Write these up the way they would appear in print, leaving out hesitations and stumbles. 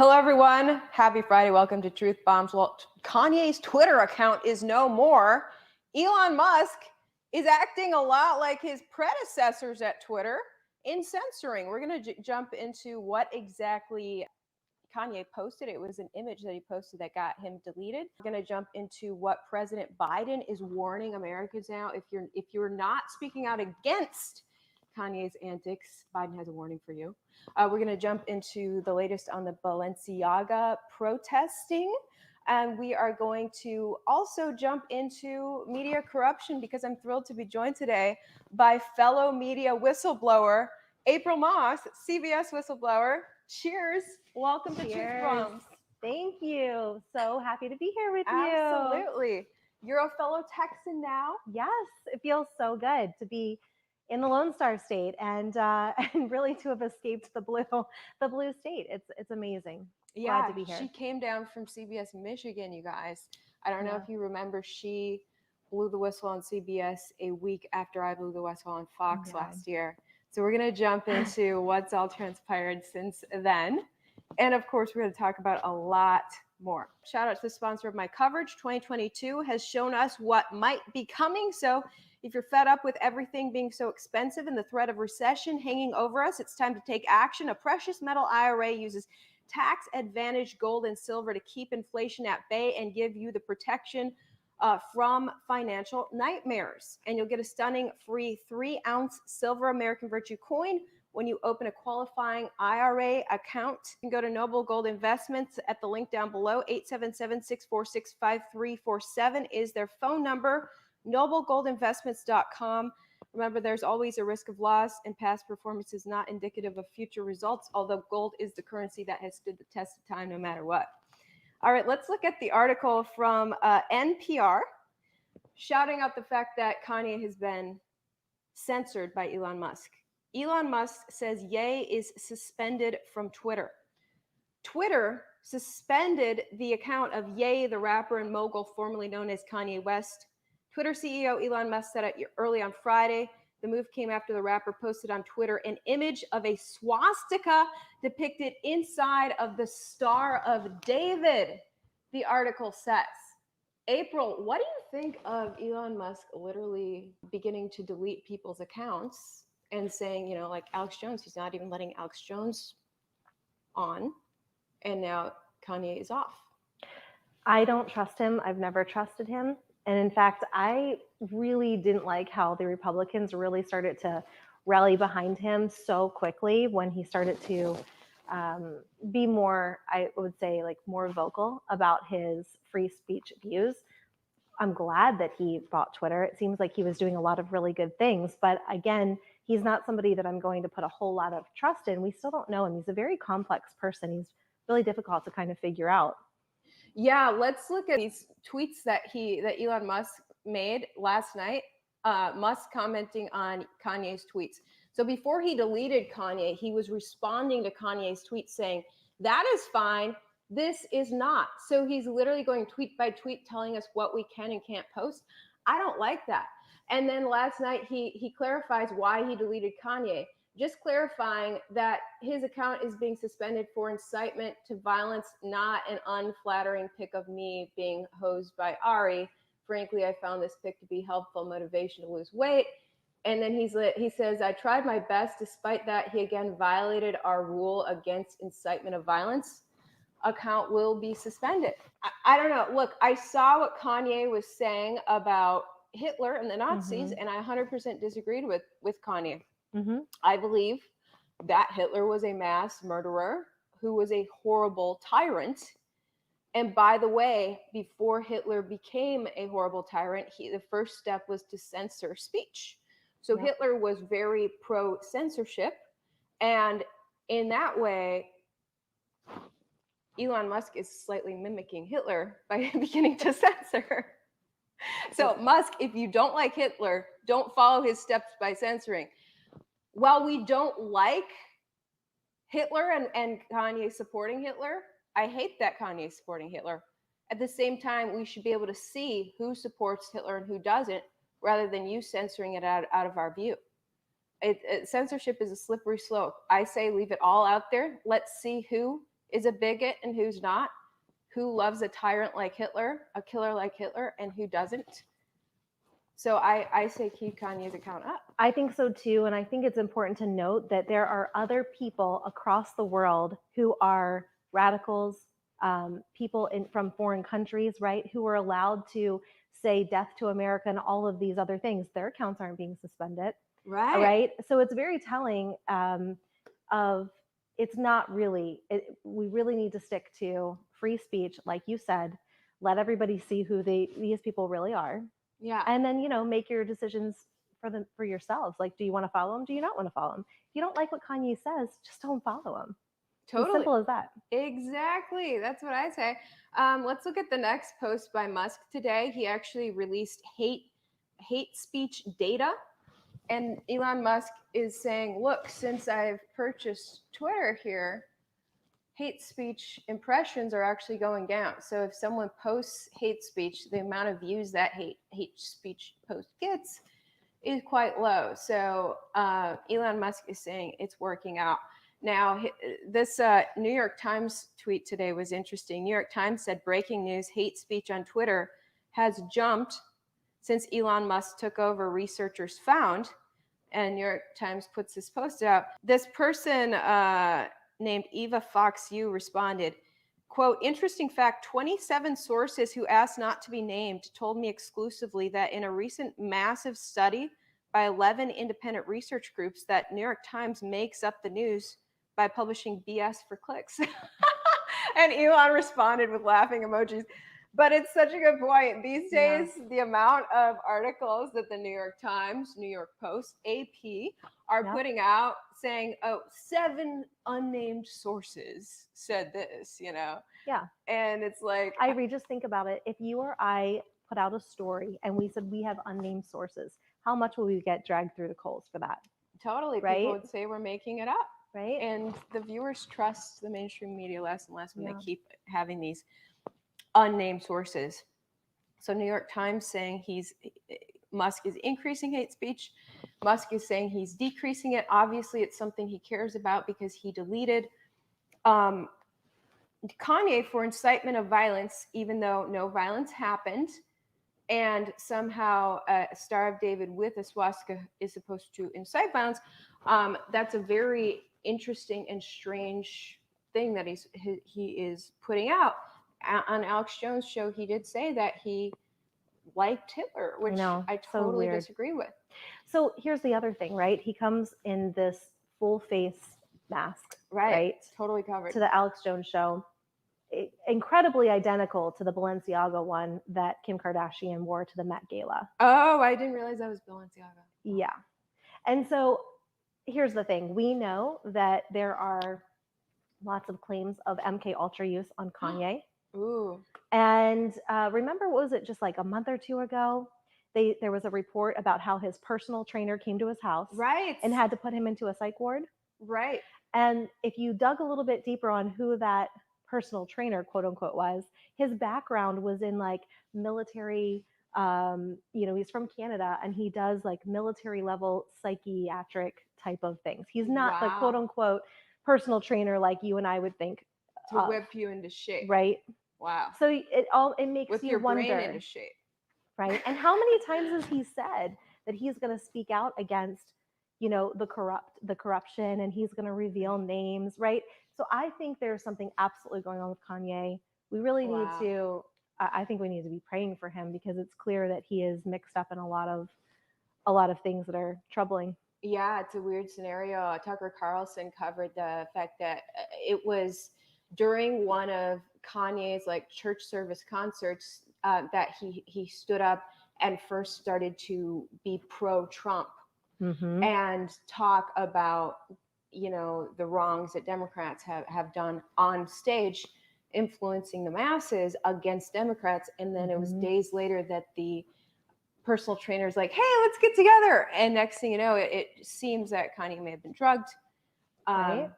Hello, everyone. Happy Friday. Welcome to Truth Bombs. Well, Kanye's Twitter account is no more. Elon Musk is acting a lot like his predecessors at Twitter in censoring. We're going to jump into what exactly Kanye posted. It was an image that he posted that got him deleted. We're going to jump into what President Biden is warning Americans now. If you're not speaking out against Kanye's antics, Biden has a warning for you. We're going to jump into the latest on the Balenciaga protesting. And we are going to also jump into media corruption because I'm thrilled to be joined today by fellow media whistleblower, April Moss, CBS whistleblower. Cheers. Welcome to Truth Bombs. Thank you. So happy to be here with you. Absolutely. You're a fellow Texan now? Yes, it feels so good to be in the Lone Star State and really to have escaped the blue state. It's amazing. Yeah, glad to be here. She came down from CBS Michigan, you guys. I don't know if you remember, she blew the whistle on CBS a week after I blew the whistle on Fox last year. So we're going to jump into what's all transpired since then. And of course, we're going to talk about a lot more. Shout out to the sponsor of my coverage. 2022 has shown us what might be coming. So if you're fed up with everything being so expensive and the threat of recession hanging over us, it's time to take action. A precious metal IRA uses tax advantage gold and silver to keep inflation at bay and give you the protection from financial nightmares. And you'll get a stunning free 3-ounce silver American Virtue coin when you open a qualifying IRA account. You can go to Noble Gold Investments at the link down below. 877-646-5347 is their phone number. NobleGoldInvestments.com. Remember, there's always a risk of loss, and past performance is not indicative of future results, although gold is the currency that has stood the test of time no matter what. All right, let's look at the article from NPR, shouting out the fact that Kanye has been censored by Elon Musk. Elon Musk says Ye is suspended from Twitter. Twitter suspended the account of Ye, the rapper and mogul formerly known as Kanye West. Twitter CEO Elon Musk said it early on Friday. The move came after the rapper posted on Twitter an image of a swastika depicted inside of the Star of David, the article says. April, what do you think of Elon Musk literally beginning to delete people's accounts and saying, you know, like Alex Jones, he's not even letting Alex Jones on, and now Kanye is off? I don't trust him. I've never trusted him. And in fact, I really didn't like how the Republicans really started to rally behind him so quickly when he started to be more, I would say, like more vocal about his free speech views. I'm glad that he bought Twitter. It seems like he was doing a lot of really good things. But again, he's not somebody that I'm going to put a whole lot of trust in. We still don't know him. He's a very complex person. He's really difficult to kind of figure out. Yeah, let's look at these tweets that Elon Musk made last night. Musk commenting on Kanye's tweets. So before he deleted Kanye, he was responding to Kanye's tweet saying, "That is fine. This is not." So he's literally going tweet by tweet telling us what we can and can't post. I don't like that. And then last night he clarifies why he deleted Kanye. Just clarifying that his account is being suspended for incitement to violence, not an unflattering pic of me being hosed by Ari. Frankly, I found this pic to be helpful motivation to lose weight. And then he says, "I tried my best. Despite that, he again violated our rule against incitement of violence. Account will be suspended." I don't know. Look, I saw what Kanye was saying about Hitler and the Nazis, and I 100% disagreed with Kanye. I believe that Hitler was a mass murderer who was a horrible tyrant. And by the way, before Hitler became a horrible tyrant, the first step was to censor speech. So Hitler was very pro-censorship. And in that way, Elon Musk is slightly mimicking Hitler by beginning to censor. So Musk, if you don't like Hitler, don't follow his steps by censoring. While we don't like Hitler and Kanye supporting Hitler, I hate that Kanye is supporting Hitler. At the same time, we should be able to see who supports Hitler and who doesn't, rather than you censoring it out of our view. Censorship is a slippery slope. I say leave it all out there. Let's see who is a bigot and who's not, who loves a tyrant like Hitler, a killer like Hitler, and who doesn't. So I say keep Kanye's account up. I think so too. And I think it's important to note that there are other people across the world who are radicals, people from foreign countries, right, who are allowed to say death to America and all of these other things. Their accounts aren't being suspended. Right. So it's very telling of it's not really, we really need to stick to free speech, like you said, let everybody see who these people really are. Yeah. And then, make your decisions for yourselves. Like, do you want to follow him? Do you not want to follow him? If you don't like what Kanye says, just don't follow him. Totally. As simple as that. Exactly. That's what I say. Let's look at the next post by Musk today. He actually released hate speech data. And Elon Musk is saying, look, since I've purchased Twitter here, hate speech impressions are actually going down. So if someone posts hate speech, the amount of views that hate speech post gets is quite low. So Elon Musk is saying it's working out. Now, this New York Times tweet today was interesting. New York Times said, breaking news, hate speech on Twitter has jumped since Elon Musk took over, researchers found. And New York Times puts this post out. This person named Eva Fox Yu responded, quote, interesting fact, 27 sources who asked not to be named told me exclusively that in a recent massive study by 11 independent research groups that New York Times makes up the news by publishing BS for clicks. And Elon responded with laughing emojis. But it's such a good point. These days, the amount of articles that the New York Times, New York Post, AP are putting out saying, oh, 7 unnamed sources said this, Yeah. And it's like, I just think about it. If you or I put out a story and we said we have unnamed sources, how much will we get dragged through the coals for that? Totally. Right? People would say we're making it up. Right. And the viewers trust the mainstream media less and less when they keep having these unnamed sources. So New York Times saying Musk is increasing hate speech. Musk is saying he's decreasing it. Obviously, it's something he cares about because he deleted Kanye for incitement of violence, even though no violence happened. And somehow a Star of David with a swastika is supposed to incite violence. That's a very interesting and strange thing that he is putting out. On Alex Jones' show, he did say that he liked Hitler, which I totally disagree with. So here's the other thing, right? He comes in this full face mask, right? Totally covered. To the Alex Jones show. Incredibly identical to the Balenciaga one that Kim Kardashian wore to the Met Gala. Oh, I didn't realize that was Balenciaga. Yeah. And so here's the thing. We know that there are lots of claims of MK Ultra use on Kanye. Ooh. And remember, what was it, just like a month or two ago? There was a report about how his personal trainer came to his house. Right. And had to put him into a psych ward. Right. And if you dug a little bit deeper on who that personal trainer, quote unquote, was, his background was in like military, he's from Canada and he does like military level psychiatric type of things. He's not the quote unquote personal trainer like you and I would think. To whip you into shape. Right. Wow. So it makes with you your wonder. Brain into shape. Right. And how many times has he said that he's going to speak out against, the corruption, and he's going to reveal names, right? So I think there's something absolutely going on with Kanye. We really need to, I think we need to be praying for him because it's clear that he is mixed up in a lot of things that are troubling. Yeah, it's a weird scenario. Tucker Carlson covered the fact that it was during one of Kanye's like church service concerts that he stood up and first started to be pro-Trump and talk about, the wrongs that Democrats have done on stage, influencing the masses against Democrats. And then it was days later that the personal trainer's like, hey, let's get together. And next thing you know, it seems that Kanye may have been drugged. Right.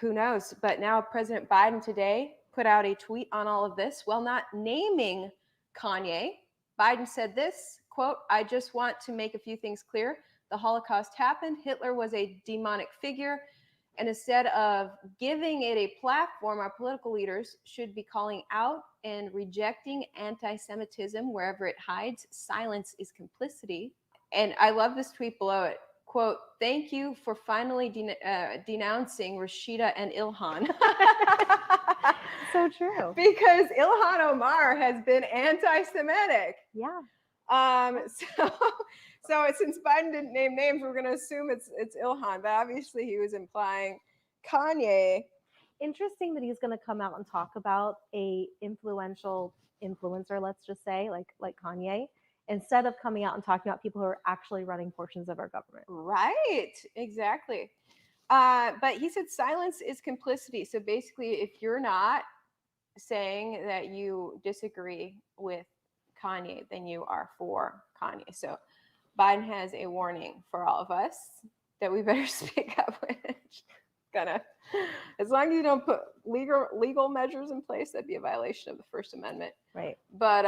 Who knows? But now President Biden today put out a tweet on all of this while not naming Kanye. Biden said this, quote, I just want to make a few things clear. The Holocaust happened. Hitler was a demonic figure. And instead of giving it a platform, our political leaders should be calling out and rejecting anti-Semitism wherever it hides. Silence is complicity. And I love this tweet below it. Quote, thank you for finally denouncing Rashida and Ilhan. So true. Because Ilhan Omar has been anti-Semitic. Yeah. So since Biden didn't name names, we're going to assume it's Ilhan, but obviously he was implying Kanye. Interesting that he's going to come out and talk about a influential influencer, let's just say, like Kanye, instead of coming out and talking about people who are actually running portions of our government. Right, exactly. But he said silence is complicity. So basically, if you're not saying that you disagree with Kanye, then you are for Kanye. So Biden has a warning for all of us that we better speak up with. As long as you don't put legal measures in place, that'd be a violation of the First Amendment. Right. But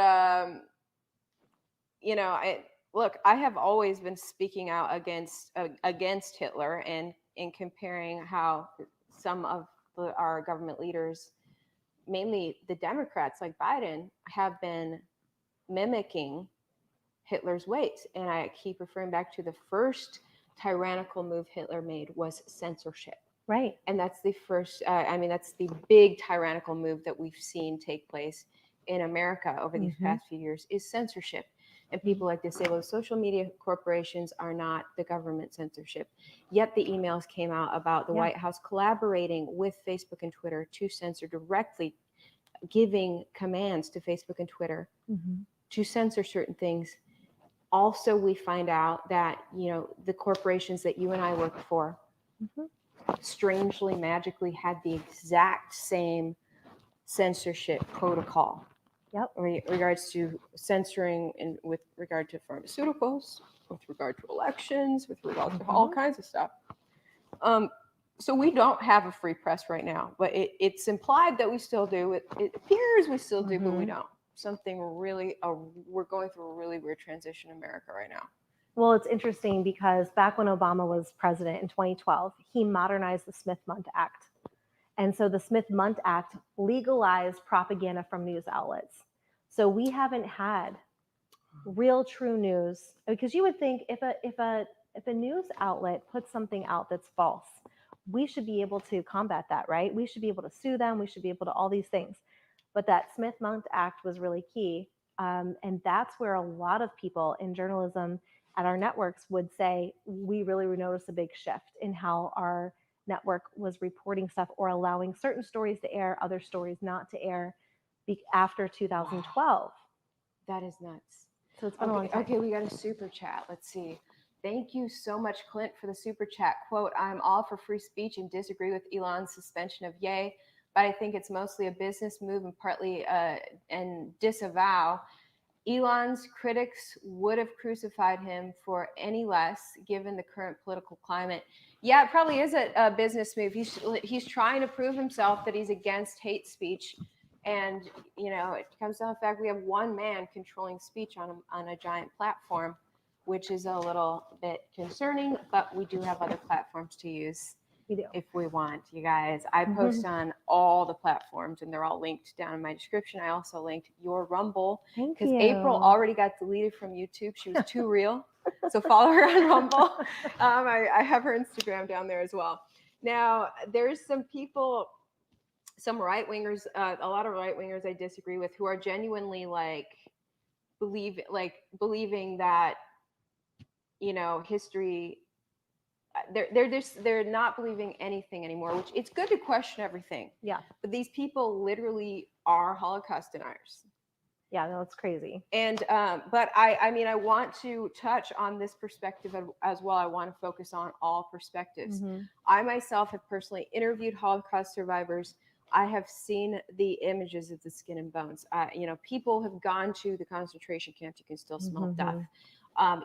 look, I have always been speaking out against Hitler and in comparing how some of our government leaders, mainly the Democrats like Biden, have been mimicking Hitler's ways. And I keep referring back to the first tyrannical move Hitler made was censorship. Right. And that's the first, that's the big tyrannical move that we've seen take place in America over these past few years is censorship. And people like to say, well, social media corporations are not the government censorship. Yet the emails came out about the White House collaborating with Facebook and Twitter to censor directly, giving commands to Facebook and Twitter to censor certain things. Also, we find out that, the corporations that you and I work for strangely, magically had the exact same censorship protocol. Yep. In regards to censoring and with regard to pharmaceuticals, with regard to elections, with regard to all kinds of stuff. So we don't have a free press right now, but it's implied that we still do. It appears we still do, but we don't. We're going through a really weird transition in America right now. Well, it's interesting because back when Obama was president in 2012, he modernized the Smith-Mundt Act. And so the Smith-Mundt Act legalized propaganda from news outlets. So we haven't had real true news, because you would think if a news outlet puts something out that's false, we should be able to combat that, right? We should be able to sue them. We should be able to all these things. But that Smith-Mundt Act was really key. And that's where a lot of people in journalism at our networks would say, we really noticed a big shift in how our network was reporting stuff or allowing certain stories to air, other stories not to air after 2012. Wow. That is nuts. So it's been a long time. Okay, we got a super chat. Let's see. Thank you so much, Clint, for the super chat. Quote, I'm all for free speech and disagree with Elon's suspension of Ye, but I think it's mostly a business move and partly and disavow. Elon's critics would have crucified him for any less, given the current political climate. Yeah, it probably is a business move. He's trying to prove himself that he's against hate speech. And, it comes down to the fact we have one man controlling speech on a giant platform, which is a little bit concerning, but we do have other platforms to use. We do. If we want, you guys. I post on all the platforms, and they're all linked down in my description. I also linked your Rumble because April already got deleted from YouTube. She was too real. So follow her on Rumble. I have her Instagram down there as well. Now, there's some people, some right-wingers, a lot of right-wingers I disagree with, who are genuinely believing that, history, they're not believing anything anymore, which it's good to question everything. Yeah. But these people literally are Holocaust deniers. Yeah, no, it's crazy. And but I want to touch on this perspective as well. I want to focus on all perspectives. I myself have personally interviewed Holocaust survivors. I have seen the images of the skin and bones. People have gone to the concentration camps. You can still smell death.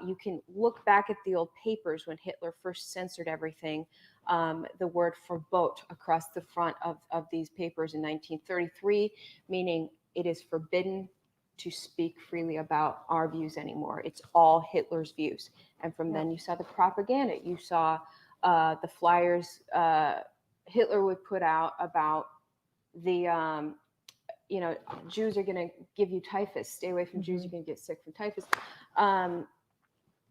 You can look back at the old papers when Hitler first censored everything. The word "verbot" across the front of these papers in 1933, meaning it is forbidden to speak freely about our views anymore. It's all Hitler's views. And from then you saw the propaganda. You saw the flyers Hitler would put out about the Jews are going to give you typhus. Stay away from Jews. You're going to get sick from typhus.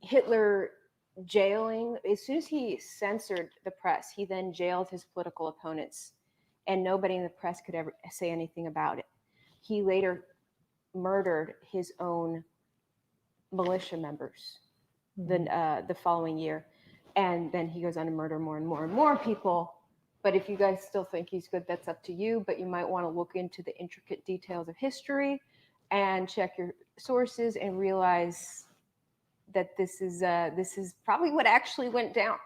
Hitler jailing, as soon as he censored the press, he then jailed his political opponents, and nobody in the press could ever say anything about it. He later murdered his own militia members the following year, and then he goes on to murder more and more and more people. But if you guys still think he's good, that's up to you. But you might want to look into the intricate details of history and check your sources and realize that this is probably what actually went down.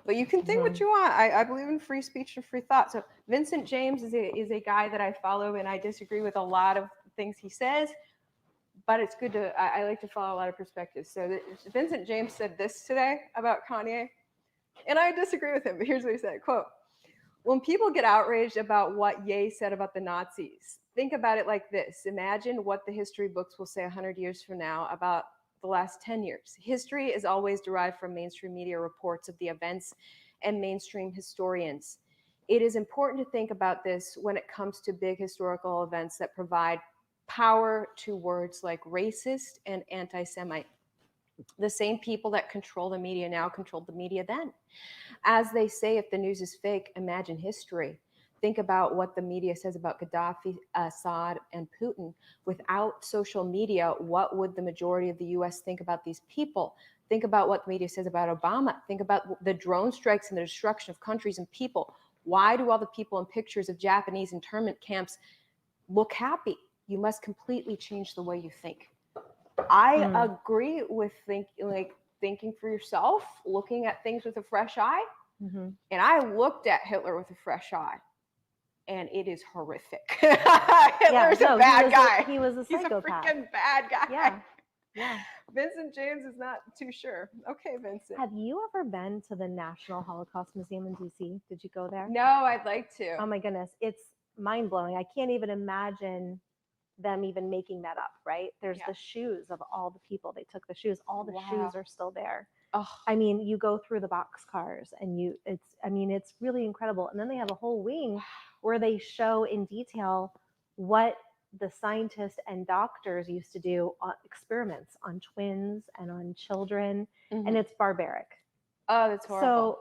But you can think what you want. I believe in free speech and free thought. So Vincent James is a guy that I follow, and I disagree with a lot of things he says. But it's good to, I like to follow a lot of perspectives. So Vincent James said this today about Kanye, and I disagree with him, but here's what he said, quote, "When people get outraged about what Ye said about the Nazis, think about it like this. Imagine what the history books will say 100 years from now about the last 10 years. History is always derived from mainstream media reports of the events and mainstream historians. It is important to think about this when it comes to big historical events that provide power to words like racist and anti-Semite. The same people that control the media now controlled the media then. As they say, if the news is fake, imagine history. Think about what the media says about Gaddafi, Assad, and Putin. Without social media, what would the majority of the US think about these people? Think about what the media says about Obama. Think about the drone strikes and the destruction of countries and people. Why do all the people in pictures of Japanese internment camps look happy? You must completely change the way you think." I agree with thinking for yourself, looking at things with a fresh eye. And I looked at Hitler with a fresh eye, and it is horrific. Hitler's a bad guy. He was a psychopath. He's a freaking bad guy. Yeah. Vincent James is not too sure. Okay, Vincent. Have you ever been to the National Holocaust Museum in DC? Did you go there? No, I'd like to. Oh my goodness, it's mind blowing. I can't even imagine them even making that up, right? There's the shoes of all the people. They took the shoes. All the shoes are still there. Oh. I mean, you go through the boxcars and it's really incredible. And then they have a whole wing where they show in detail what the scientists and doctors used to do on experiments on twins and on children. And it's barbaric. Oh, that's horrible. So,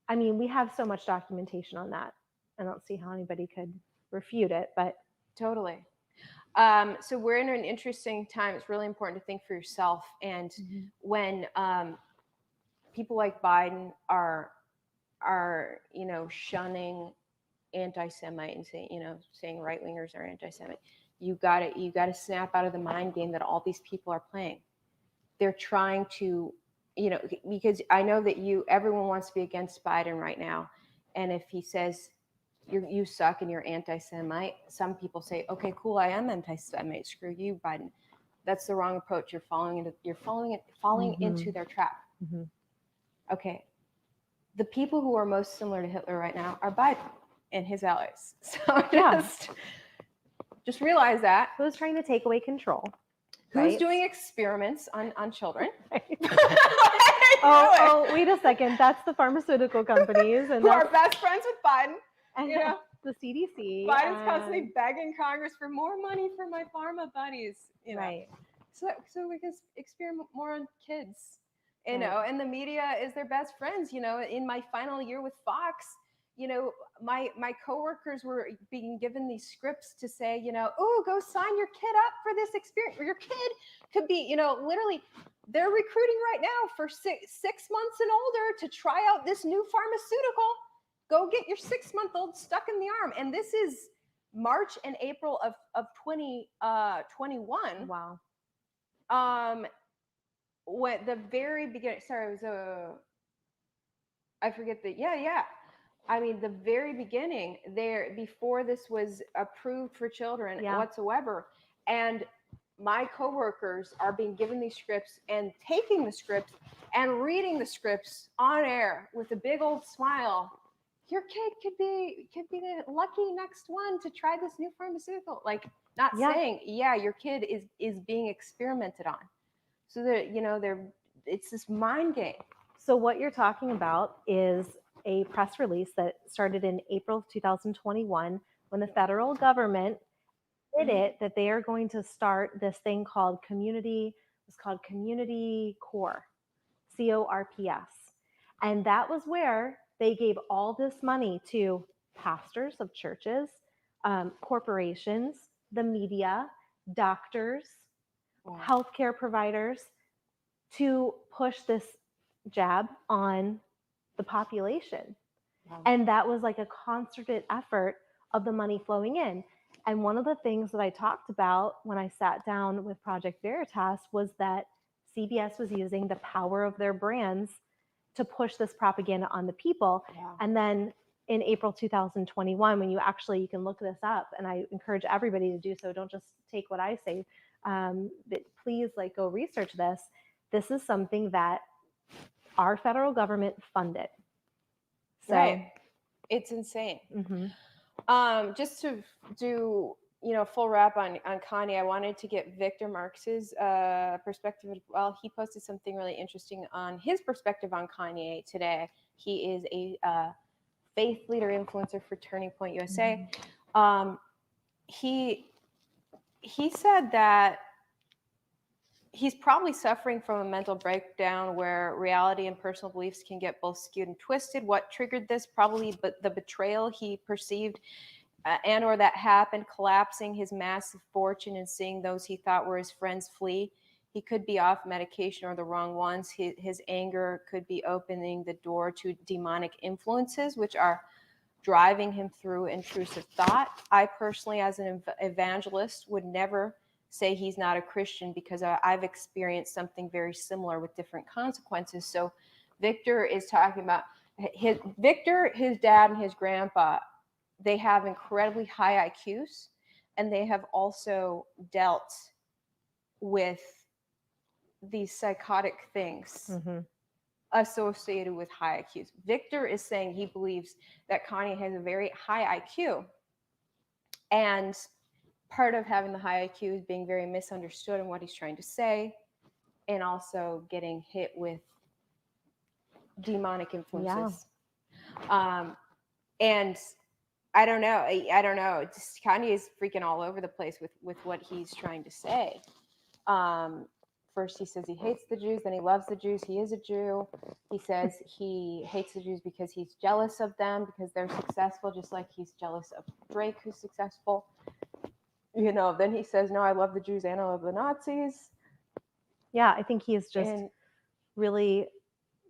I mean, we have so much documentation on that. I don't see how anybody could refute it, but. Totally. So we're in an interesting time. It's really important to think for yourself. And when people like Biden are shunning anti-Semite and saying right-wingers are anti-Semite, you gotta snap out of the mind game that all these people are playing. They're trying to, because I know that everyone wants to be against Biden right now, and if he says you suck and you're anti-Semite, some people say, okay, cool, I am anti-Semite. Screw you, Biden. That's the wrong approach. You're falling into their trap. Okay. The people who are most similar to Hitler right now are Biden and his allies. So just realize that. Who's trying to take away control? Who's doing experiments on children? Oh, wait a second. That's the pharmaceutical companies who are best friends with Biden. And the CDC. Biden's constantly begging Congress for more money for my pharma buddies. Right. So we can experiment more on kids. And the media is their best friends. In my final year with Fox, my coworkers were being given these scripts to say, oh, go sign your kid up for this experience. Or your kid could be, literally, they're recruiting right now for 6 months and older to try out this new pharmaceutical. Go get your 6-month-old stuck in the arm. And this is March and April of 2021. Wow. What the very beginning, sorry, it was I forget the, I mean, the very beginning there, before this was approved for children whatsoever. And my coworkers are being given these scripts and taking the scripts and reading the scripts on air with a big old smile. Your kid could be the lucky next one to try this new pharmaceutical. Like, not saying, your kid is being experimented on. So that it's this mind game. So what you're talking about is a press release that started in April of 2021 when the federal government admitted that they are going to start this thing called Community Core, CORPS. And that was where they gave all this money to pastors of churches, corporations, the media, doctors, healthcare providers, to push this jab on the population. Wow. And that was like a concerted effort of the money flowing in. And one of the things that I talked about when I sat down with Project Veritas was that CBS was using the power of their brands to push this propaganda on the people. Wow. And then in April 2021, when you can look this up, and I encourage everybody to do so, don't just take what I say, but please go research this. This is something that our federal government funded. So, right. It's insane. Mm-hmm. Just to do, full wrap on Kanye, I wanted to get Victor Marx's perspective as well. He posted something really interesting on his perspective on Kanye today. He is a faith leader influencer for Turning Point USA. Mm-hmm. He said that he's probably suffering from a mental breakdown where reality and personal beliefs can get both skewed and twisted. What triggered this? Probably the betrayal he perceived and or that happened, collapsing his massive fortune and seeing those he thought were his friends flee. He could be off medication or the wrong ones. His anger could be opening the door to demonic influences, which are driving him through intrusive thought. I personally, as an evangelist, would never say he's not a Christian because I've experienced something very similar with different consequences. So Victor is talking about his dad and his grandpa. They have incredibly high IQs, and they have also dealt with these psychotic things Mm-hmm. associated with high IQs. Victor is saying he believes that Kanye has a very high IQ, and part of having the high IQ is being very misunderstood in what he's trying to say, and also getting hit with demonic influences. Yeah. And I don't know. Just Kanye is freaking all over the place with what he's trying to say. First he says he hates the Jews, then he loves the Jews. He is a Jew. He says he hates the Jews because he's jealous of them because they're successful, just like he's jealous of Drake, who's successful. Then he says, no, I love the Jews and I love the Nazis. Yeah, I think he is just really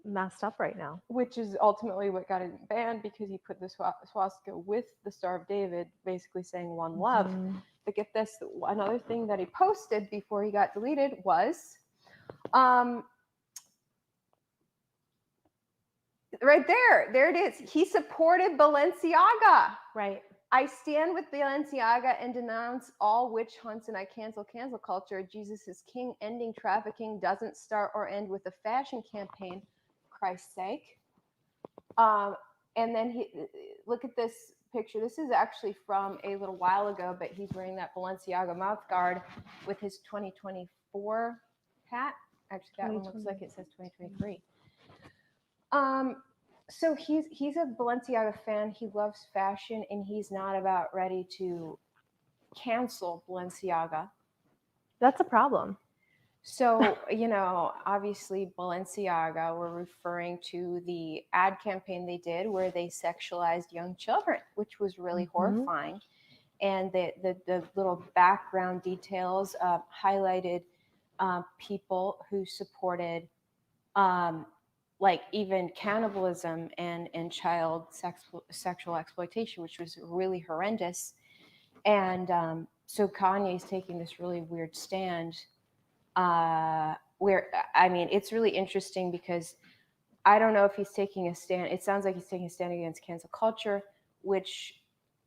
messed up right now. Which is ultimately what got him banned, because he put the swastika with the Star of David, basically saying one love. Mm-hmm. But get this, another thing that he posted before he got deleted was, right there it is. He supported Balenciaga. Right. I stand with Balenciaga and denounce all witch hunts, and I cancel culture. Jesus is king. Ending trafficking doesn't start or end with a fashion campaign, for Christ's sake. And then look at this picture. This is actually from a little while ago, but he's wearing that Balenciaga mouth guard with his 2024 hat. Actually, that one looks like it says 2023. So he's a Balenciaga fan. He loves fashion, and he's not about ready to cancel Balenciaga. That's a problem. So, obviously Balenciaga were referring to the ad campaign they did where they sexualized young children, which was really horrifying. And the little background details highlighted people who supported even cannibalism and child sexual exploitation, which was really horrendous. And so Kanye's taking this really weird stand where, it's really interesting because I don't know if he's taking a stand. It sounds like he's taking a stand against cancel culture, which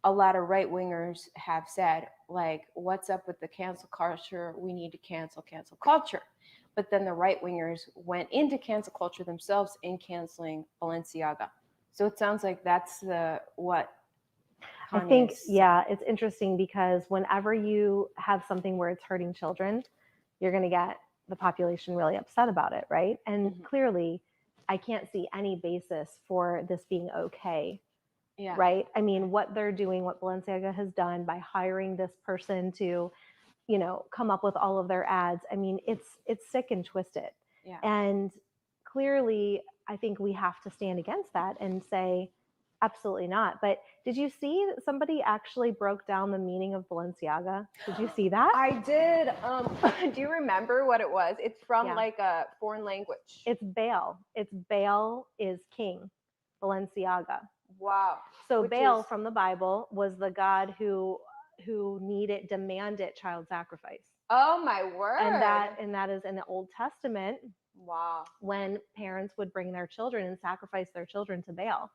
a lot of right-wingers have said, what's up with the cancel culture? We need to cancel culture. But then the right-wingers went into cancel culture themselves in canceling Balenciaga. So it sounds like that's what Kanye I think, it's interesting because whenever you have something where it's hurting children, you're going to get the population really upset about it, right? And clearly I can't see any basis for this being okay. Yeah. Right? I mean, what they're doing, what Balenciaga has done by hiring this person to, you know, come up with all of their ads. I mean, it's sick and twisted. Yeah. And clearly, I think we have to stand against that and say, absolutely not. But did you see that somebody actually broke down the meaning of Balenciaga? Did you see that? I did. Do you remember what it was? It's from Yeah. like a foreign language. It's Baal. It's Baal is king, Balenciaga. Wow. So Which Baal is- from the Bible was the god who demanded child sacrifice. Oh my word. And that is in the Old Testament Wow. when parents would bring their children and sacrifice their children to Baal.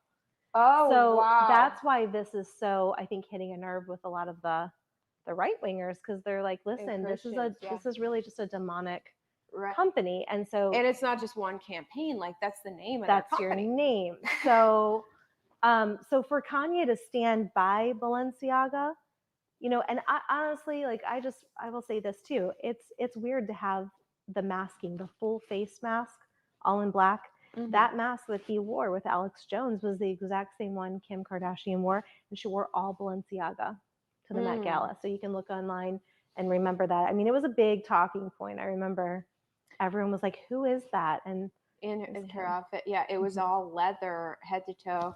Oh So wow. that's why this is so, I think, hitting a nerve with a lot of the right wingers, because they're like, listen, this is really just a demonic right. company. And so it's not just one campaign, like that's the name of that's their your company. name. So so for Kanye to stand by Balenciaga, you know, and I honestly, like, I will say this too. It's weird to have the masking, the full face mask, all in black. Mhm. That mask that he wore with Alex Jones was the exact same one Kim Kardashian wore, and she wore all Balenciaga to the Met Gala. So you can look online and remember that. I mean, it was a big talking point. I remember everyone was like, "Who is that?" And in her outfit, yeah, it was all leather, head to toe.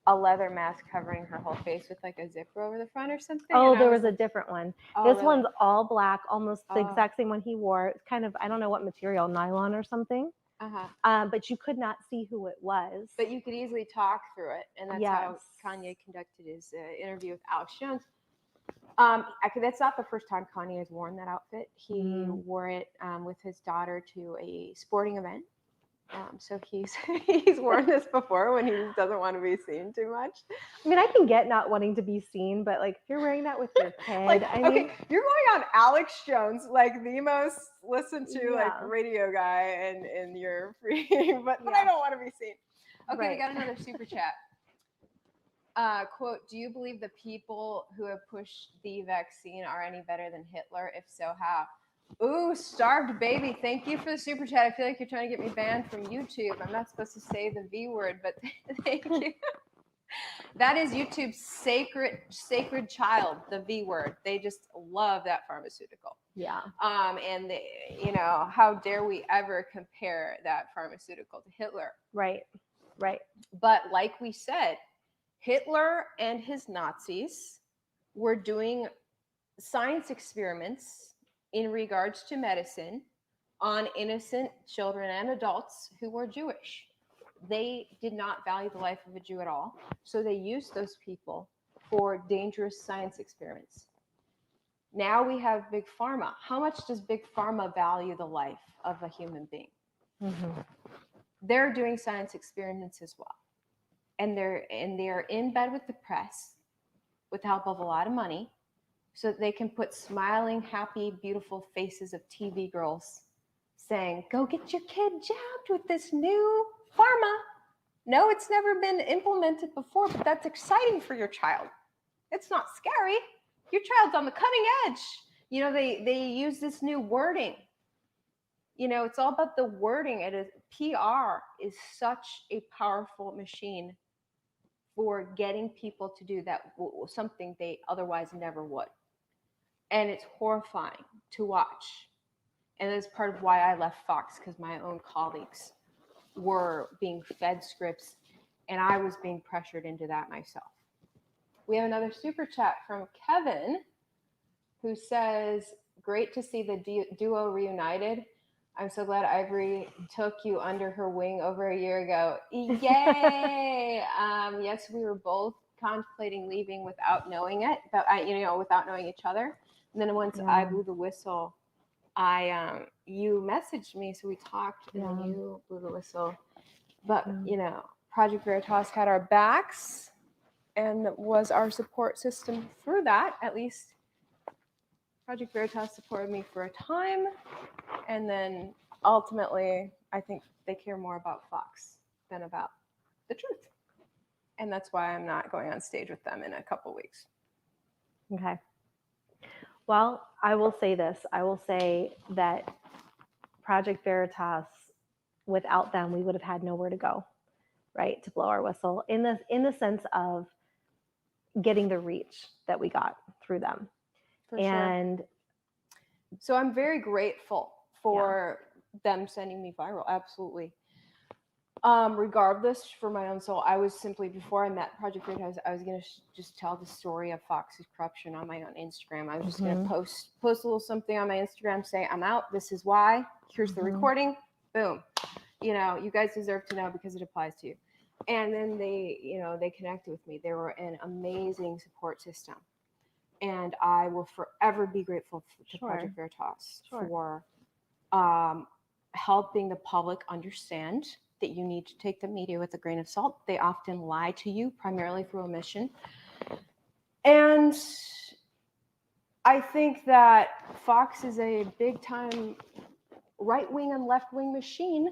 A leather mask covering her whole face with like a zipper over the front or something. Oh, there was a different one. This one's all black, almost the exact same one he wore. It's kind of, I don't know what material, nylon or something. But you could not see who it was. But you could easily talk through it, and that's how Kanye conducted his interview with Alex Jones. That's not the first time Kanye has worn that outfit. He wore it with his daughter to a sporting event. So he's worn this before when he just doesn't want to be seen too much. I mean, I can get not wanting to be seen, but like if you're wearing that with your kid, like, I mean, you're going on Alex Jones, like the most listened to like radio guy, and you're free, but I don't want to be seen. Okay, we got another super chat. Quote, do you believe the people who have pushed the vaccine are any better than Hitler? If so, how? Ooh, starved baby. Thank you for the super chat. I feel like you're trying to get me banned from YouTube. I'm not supposed to say the V word, but thank you. That is YouTube's sacred child, the V word. They just love that pharmaceutical. Yeah. And they, you know, how dare we ever compare that pharmaceutical to Hitler? Right. Right. But like we said, Hitler and his Nazis were doing science experiments in regards to medicine on innocent children and adults who were Jewish. They did not value the life of a Jew at all, so they used those people for dangerous science experiments. Now we have Big Pharma. How much does Big Pharma value the life of a human being? Mm-hmm. They're doing science experiments as well. And they're in bed with the press with the help of a lot of money, so that they can put smiling, happy, beautiful faces of TV girls saying, go get your kid jabbed with this new pharma. No, it's never been implemented before, but that's exciting for your child. It's not scary. Your child's on the cutting edge. You know, they use this new wording. You know, it's all about the wording. It is PR is such a powerful machine for getting people to do that, something they otherwise never would. And it's horrifying to watch. And that's part of why I left Fox, because my own colleagues were being fed scripts and I was being pressured into that myself. We have another super chat from Kevin, who says, great to see the duo reunited. I'm so glad Ivory took you under her wing over a year ago. Yay! Yes, we were both contemplating leaving without knowing it, but without knowing each other. And then once I blew the whistle, you messaged me, so we talked, and then you blew the whistle. But you know, Project Veritas had our backs and was our support system through that. At least Project Veritas supported me for a time, and then ultimately, I think they care more about Fox than about the truth, and that's why I'm not going on stage with them in a couple weeks. Okay. Well, I will say this. I will say that Project Veritas without them, we would have had nowhere to go, right, to blow our whistle, in the sense of getting the reach that we got through them. For and sure. So I'm very grateful for them sending me viral. Absolutely. Regardless, for my own soul, I was simply, before I met Project Veritas, I was going to just tell the story of Fox's corruption on my own Instagram. I was just going to post a little something on my Instagram, say, I'm out. This is why. Here's the recording. Boom. You know, you guys deserve to know because it applies to you. And then they connected with me. They were an amazing support system. And I will forever be grateful to Project Veritas for helping the public understand that you need to take the media with a grain of salt. They often lie to you, primarily through omission. And I think that Fox is a big-time right-wing and left-wing machine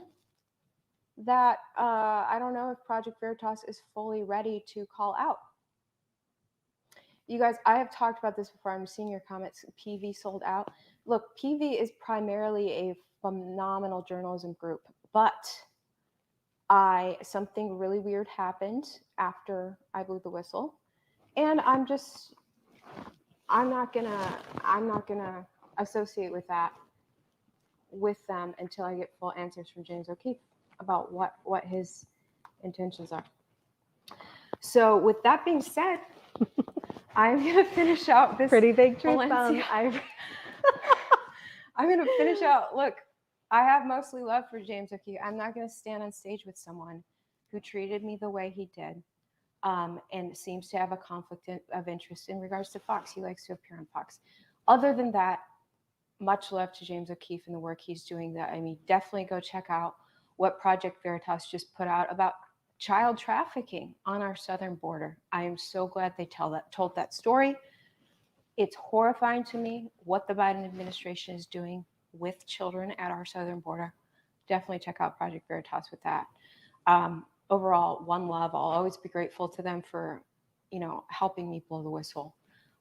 that I don't know if Project Veritas is fully ready to call out. You guys, I have talked about this before. I'm seeing your comments. PV sold out. Look, PV is primarily a phenomenal journalism group, but something really weird happened after I blew the whistle, and I'm not gonna associate with that with them until I get full answers from James O'Keefe about what his intentions are. So with that being said, I'm gonna finish out this pretty big truth bomb. I'm gonna finish out. Look, I have mostly love for James O'Keefe. I'm not gonna stand on stage with someone who treated me the way he did, and seems to have a conflict of interest in regards to Fox. He likes to appear on Fox. Other than that, much love to James O'Keefe and the work he's doing. Definitely go check out what Project Veritas just put out about child trafficking on our southern border. I am so glad they told that story. It's horrifying to me what the Biden administration is doing with children at our southern border. Definitely check out Project Veritas with that. Overall, one love. I'll always be grateful to them for, helping me blow the whistle.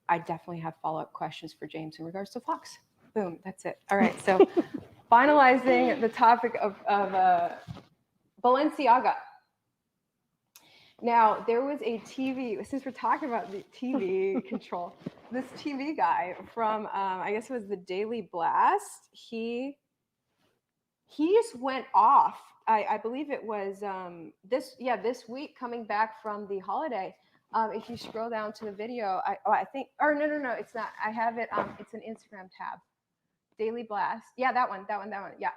I definitely have follow-up questions for James in regards to Fox. Boom, that's it. All right, so finalizing the topic of Balenciaga. Now, there was a TV, since we're talking about the TV control, this TV guy from, I guess it was the Daily Blast, he just went off. I believe it was this week, coming back from the holiday. If you scroll down to the video, no, it's not. I have it, it's an Instagram tab. Daily Blast. Yeah, that one. Yeah.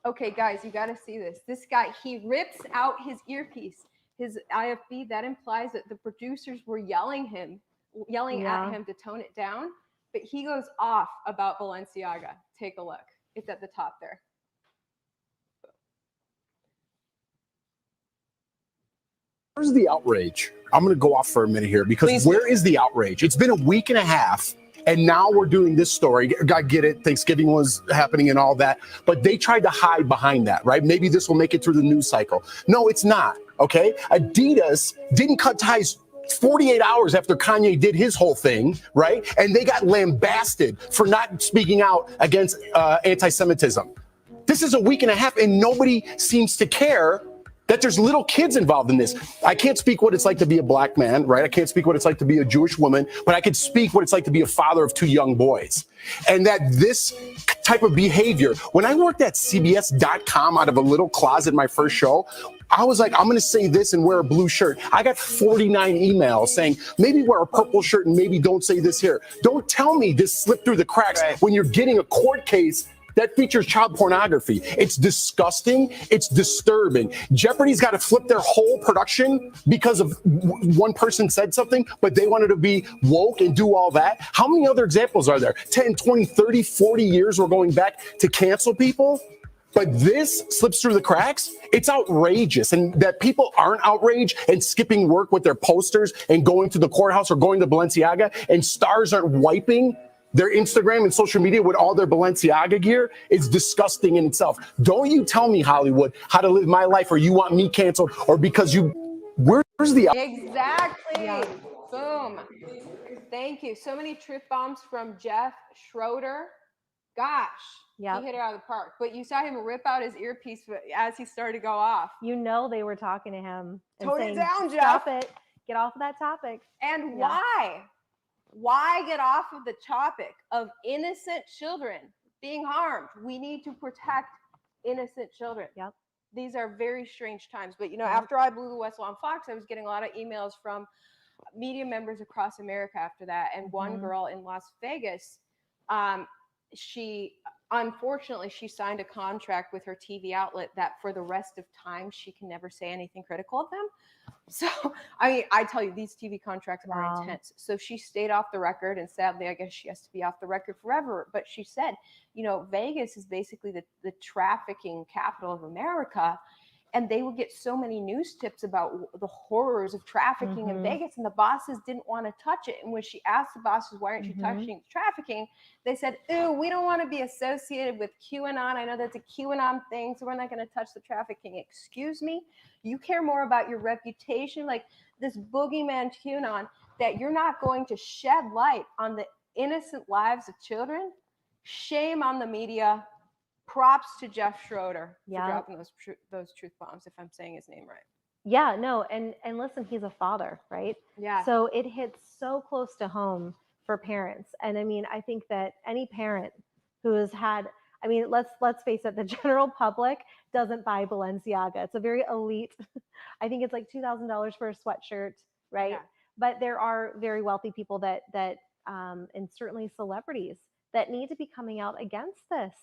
Okay, guys, you got to see this. This guy, he rips out his earpiece. His IFB, that implies that the producers were yelling at him to tone it down, but he goes off about Balenciaga. Take a look. It's at the top there. Where's the outrage? I'm going to go off for a minute here because where is the outrage? It's been a week and a half, and now we're doing this story. I get it. Thanksgiving was happening and all that, but they tried to hide behind that, right? Maybe this will make it through the news cycle. No, it's not. Okay. Adidas didn't cut ties 48 hours after Kanye did his whole thing, right? And they got lambasted for not speaking out against anti-Semitism. This is a week and a half, and nobody seems to care that there's little kids involved in this. I can't speak what it's like to be a black man, right? I can't speak what it's like to be a Jewish woman, but I could speak what it's like to be a father of two young boys. And that this type of behavior, when I worked at CBS.com out of a little closet, my first show, I was like, I'm going to say this and wear a blue shirt. I got 49 emails saying, maybe wear a purple shirt and maybe don't say this here. Don't tell me this slipped through the cracks when you're getting a court case that features child pornography. It's disgusting. It's disturbing. Jeopardy's got to flip their whole production because of one person said something, but they wanted to be woke and do all that. How many other examples are there? 10, 20, 30, 40 years we're going back to cancel people? But this slips through the cracks. It's outrageous. And that people aren't outraged and skipping work with their posters and going to the courthouse or going to Balenciaga, and stars aren't wiping their Instagram and social media with all their Balenciaga gear is disgusting in itself. Don't you tell me, Hollywood, how to live my life, or you want me canceled, or because where's the... Exactly. Yeah. Boom. Thank you. So many truth bombs from Jeff Schroeder. Gosh, Yep. he hit it out of the park. But you saw him rip out his earpiece as he started to go off. You know they were talking to him and Tone it saying, down, "Stop Jeff." it, get off of that topic." And Yeah. why? Why get off of the topic of innocent children being harmed? We need to protect innocent children. Yep. These are very strange times. But, you know, Yep. after I blew the whistle on Fox, I was getting a lot of emails from media members across America after that. And one girl in Las Vegas, unfortunately, she signed a contract with her TV outlet that for the rest of time, she can never say anything critical of them. So, I mean, I tell you, these TV contracts are intense. So she stayed off the record, and sadly, I guess she has to be off the record forever. But she said, you know, Vegas is basically the trafficking capital of America. And they would get so many news tips about the horrors of trafficking in Vegas, and the bosses didn't want to touch it. And when she asked the bosses, why aren't you touching trafficking? They said, ooh, we don't want to be associated with QAnon. I know that's a QAnon thing, so we're not going to touch the trafficking. Excuse me? You care more about your reputation, like this boogeyman QAnon, that you're not going to shed light on the innocent lives of children? Shame on the media. Props to Jeff Schroeder for dropping those truth bombs, if I'm saying his name right. Yeah, no, and listen, he's a father, right? Yeah. So it hits so close to home for parents. And I mean, I think that any parent who has had, I mean, let's face it, the general public doesn't buy Balenciaga. It's a very elite, I think it's like $2,000 for a sweatshirt, right? Yeah. But there are very wealthy people that and certainly celebrities that need to be coming out against this.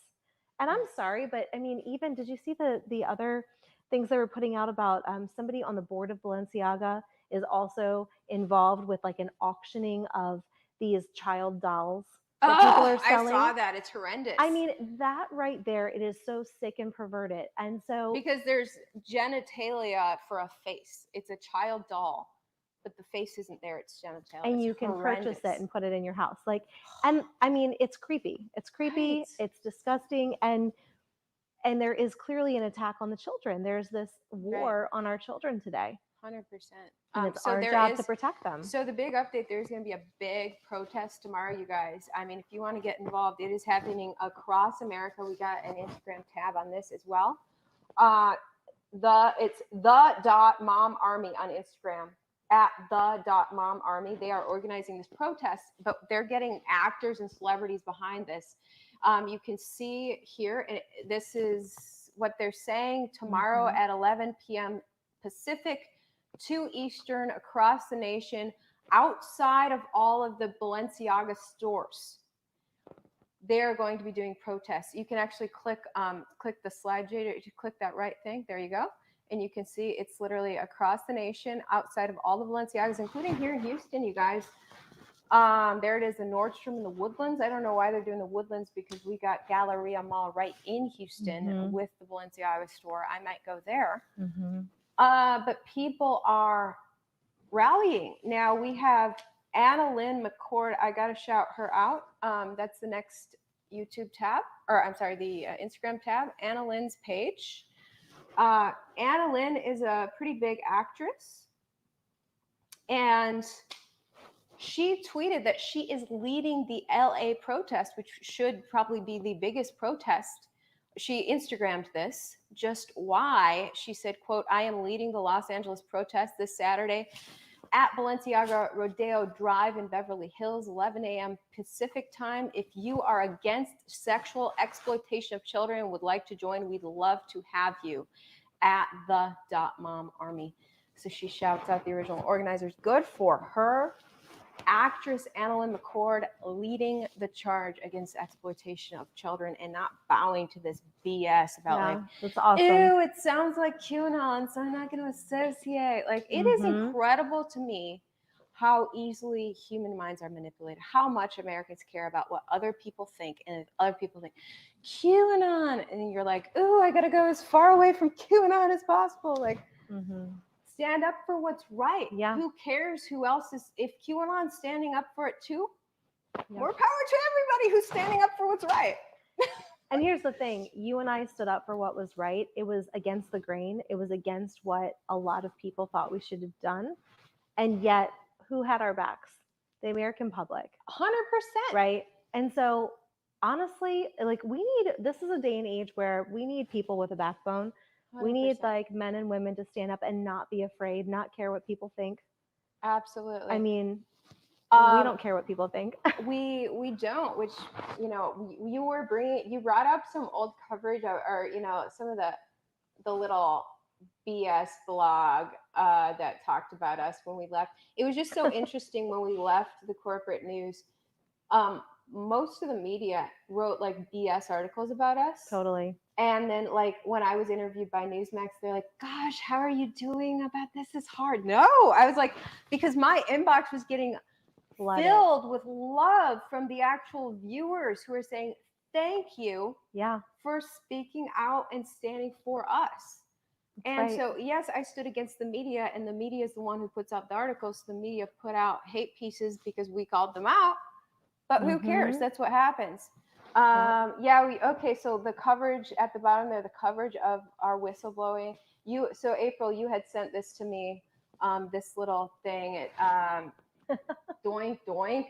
And I'm sorry, but I mean, even did you see the other things they were putting out about somebody on the board of Balenciaga is also involved with like an auctioning of these child dolls that people are selling? I saw that. It's horrendous. I mean, that right there, it is so sick and perverted. And so because there's genitalia for a face. It's a child doll, but the face isn't there. It's genitalia. And you can purchase it and put it in your house. Like, and I mean, it's creepy. It's creepy. Right. It's disgusting. And there is clearly an attack on the children. There's this war on our children today. 100%. And it's our job to protect them. So the big update, there's going to be a big protest tomorrow, you guys. I mean, if you want to get involved, it is happening across America. We got an Instagram tab on this as well. It's the.mom army on Instagram. At the.mom army. They are organizing this protest, but they're getting actors and celebrities behind this. You can see here, and this is what they're saying tomorrow at 11 p.m. Pacific, 2 Eastern, across the nation, outside of all of the Balenciaga stores. They're going to be doing protests. You can actually click the slide, Jada, to click that right thing. There you go. And you can see it's literally across the nation, outside of all the Balenciagas, including here in Houston, you guys. There it is, the Nordstrom and the Woodlands. I don't know why they're doing the Woodlands, because we got Galleria Mall right in Houston with the Balenciaga store. I might go there. But people are rallying. Now we have Anna Lynn McCord. I got to shout her out. That's the next YouTube tab, or I'm sorry, the Instagram tab, Anna Lynn's page. Anna Lynn is a pretty big actress, and she tweeted that she is leading the LA protest, which should probably be the biggest protest. She Instagrammed this. Just why? She said, quote, "I am leading the Los Angeles protest this Saturday at Balenciaga Rodeo Drive in Beverly Hills, 11 a.m. Pacific time. If you are against sexual exploitation of children and would like to join, we'd love to have you." At the.mom army. So she shouts out the original organizers. Good for her. Actress Anna Lynn McCord leading the charge against exploitation of children and not bowing to this BS about like, that's awesome. Ew, it sounds like QAnon, so I'm not going to associate. Like, it is incredible to me how easily human minds are manipulated, how much Americans care about what other people think. And if other people think QAnon, and you're like, ooh, I got to go as far away from QAnon as possible. Like, stand up for what's right. Yeah. Who cares who else is? If QAnon's standing up for it too, more power to everybody who's standing up for what's right. And here's the thing. You and I stood up for what was right. It was against the grain. It was against what a lot of people thought we should have done. And yet, who had our backs? The American public. 100%. Right? And so honestly, like this is a day and age where we need people with a backbone. 100%. We need like men and women to stand up and not be afraid, not care what people think. Absolutely. I mean, we don't care what people think. we don't, which, you brought up some old coverage or some of the little BS blog that talked about us when we left. It was just so interesting when we left the corporate news. Most of the media wrote like BS articles about us. Totally. And then like when I was interviewed by Newsmax, they're like, gosh, how are you doing about this? It's hard. No, I was like, because my inbox was getting filled with love from the actual viewers who are saying, thank you for speaking out and standing for us. And so, yes, I stood against the media, and the media is the one who puts out the articles. So the media put out hate pieces because we called them out. But who cares? That's what happens. So the coverage at the bottom there, the coverage of our whistleblowing. So April, you had sent this to me, this little thing. Doink doink.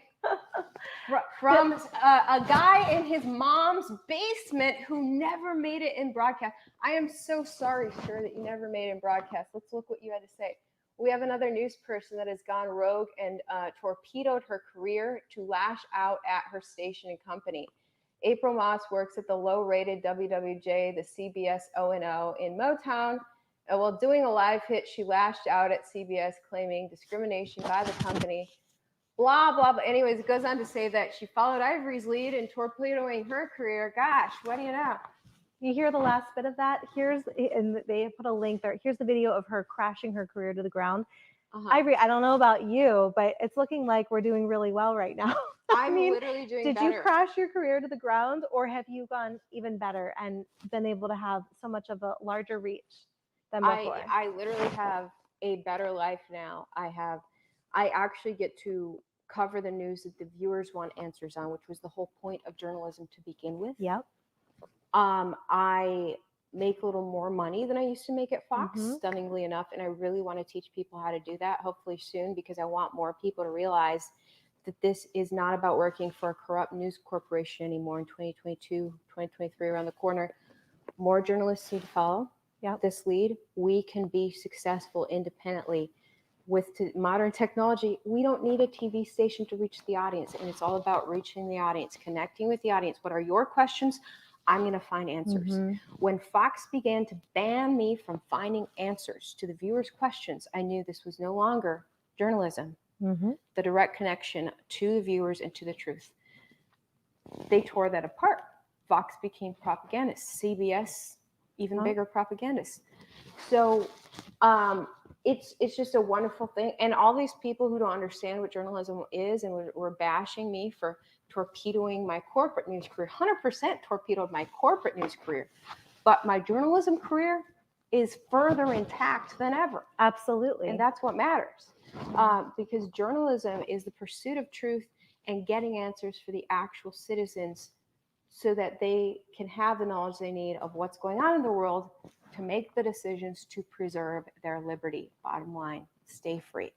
From a guy in his mom's basement who never made it in broadcast. I am so sorry, sir, that you never made it in broadcast. Let's look what you had to say. We have another news person that has gone rogue and torpedoed her career to lash out at her station and company. April Moss works at the low-rated WWJ, the CBS O&O in Motown. And while doing a live hit, she lashed out at CBS, claiming discrimination by the company. Blah, blah, blah. Anyways, it goes on to say that she followed Ivory's lead in torpedoing her career. Gosh, what do you know? You hear the last bit of that? And they put a link there. Here's the video of her crashing her career to the ground. Ivory, I don't know about you, but it's looking like we're doing really well right now. I'm literally doing better. Did you crash your career to the ground, or have you gone even better and been able to have so much of a larger reach than before? I literally have a better life now. I actually get to cover the news that the viewers want answers on, which was the whole point of journalism to begin with. Yep. I make a little more money than I used to make at Fox, stunningly enough, and I really want to teach people how to do that, hopefully soon, because I want more people to realize that this is not about working for a corrupt news corporation anymore in 2022, 2023 around the corner. More journalists need to follow this lead. We can be successful independently. With modern technology, we don't need a TV station to reach the audience, and it's all about reaching the audience, connecting with the audience. What are your questions? I'm going to find answers. When Fox began to ban me from finding answers to the viewers' questions, I knew this was no longer journalism, the direct connection to the viewers and to the truth. They tore that apart. Fox became propagandists, CBS, even bigger propagandists. So it's just a wonderful thing. And all these people who don't understand what journalism is and were bashing me for torpedoing my corporate news career, 100% torpedoed my corporate news career. But my journalism career is further intact than ever. Absolutely. And that's what matters. Because journalism is the pursuit of truth and getting answers for the actual citizens so that they can have the knowledge they need of what's going on in the world to make the decisions to preserve their liberty. Bottom line, stay free.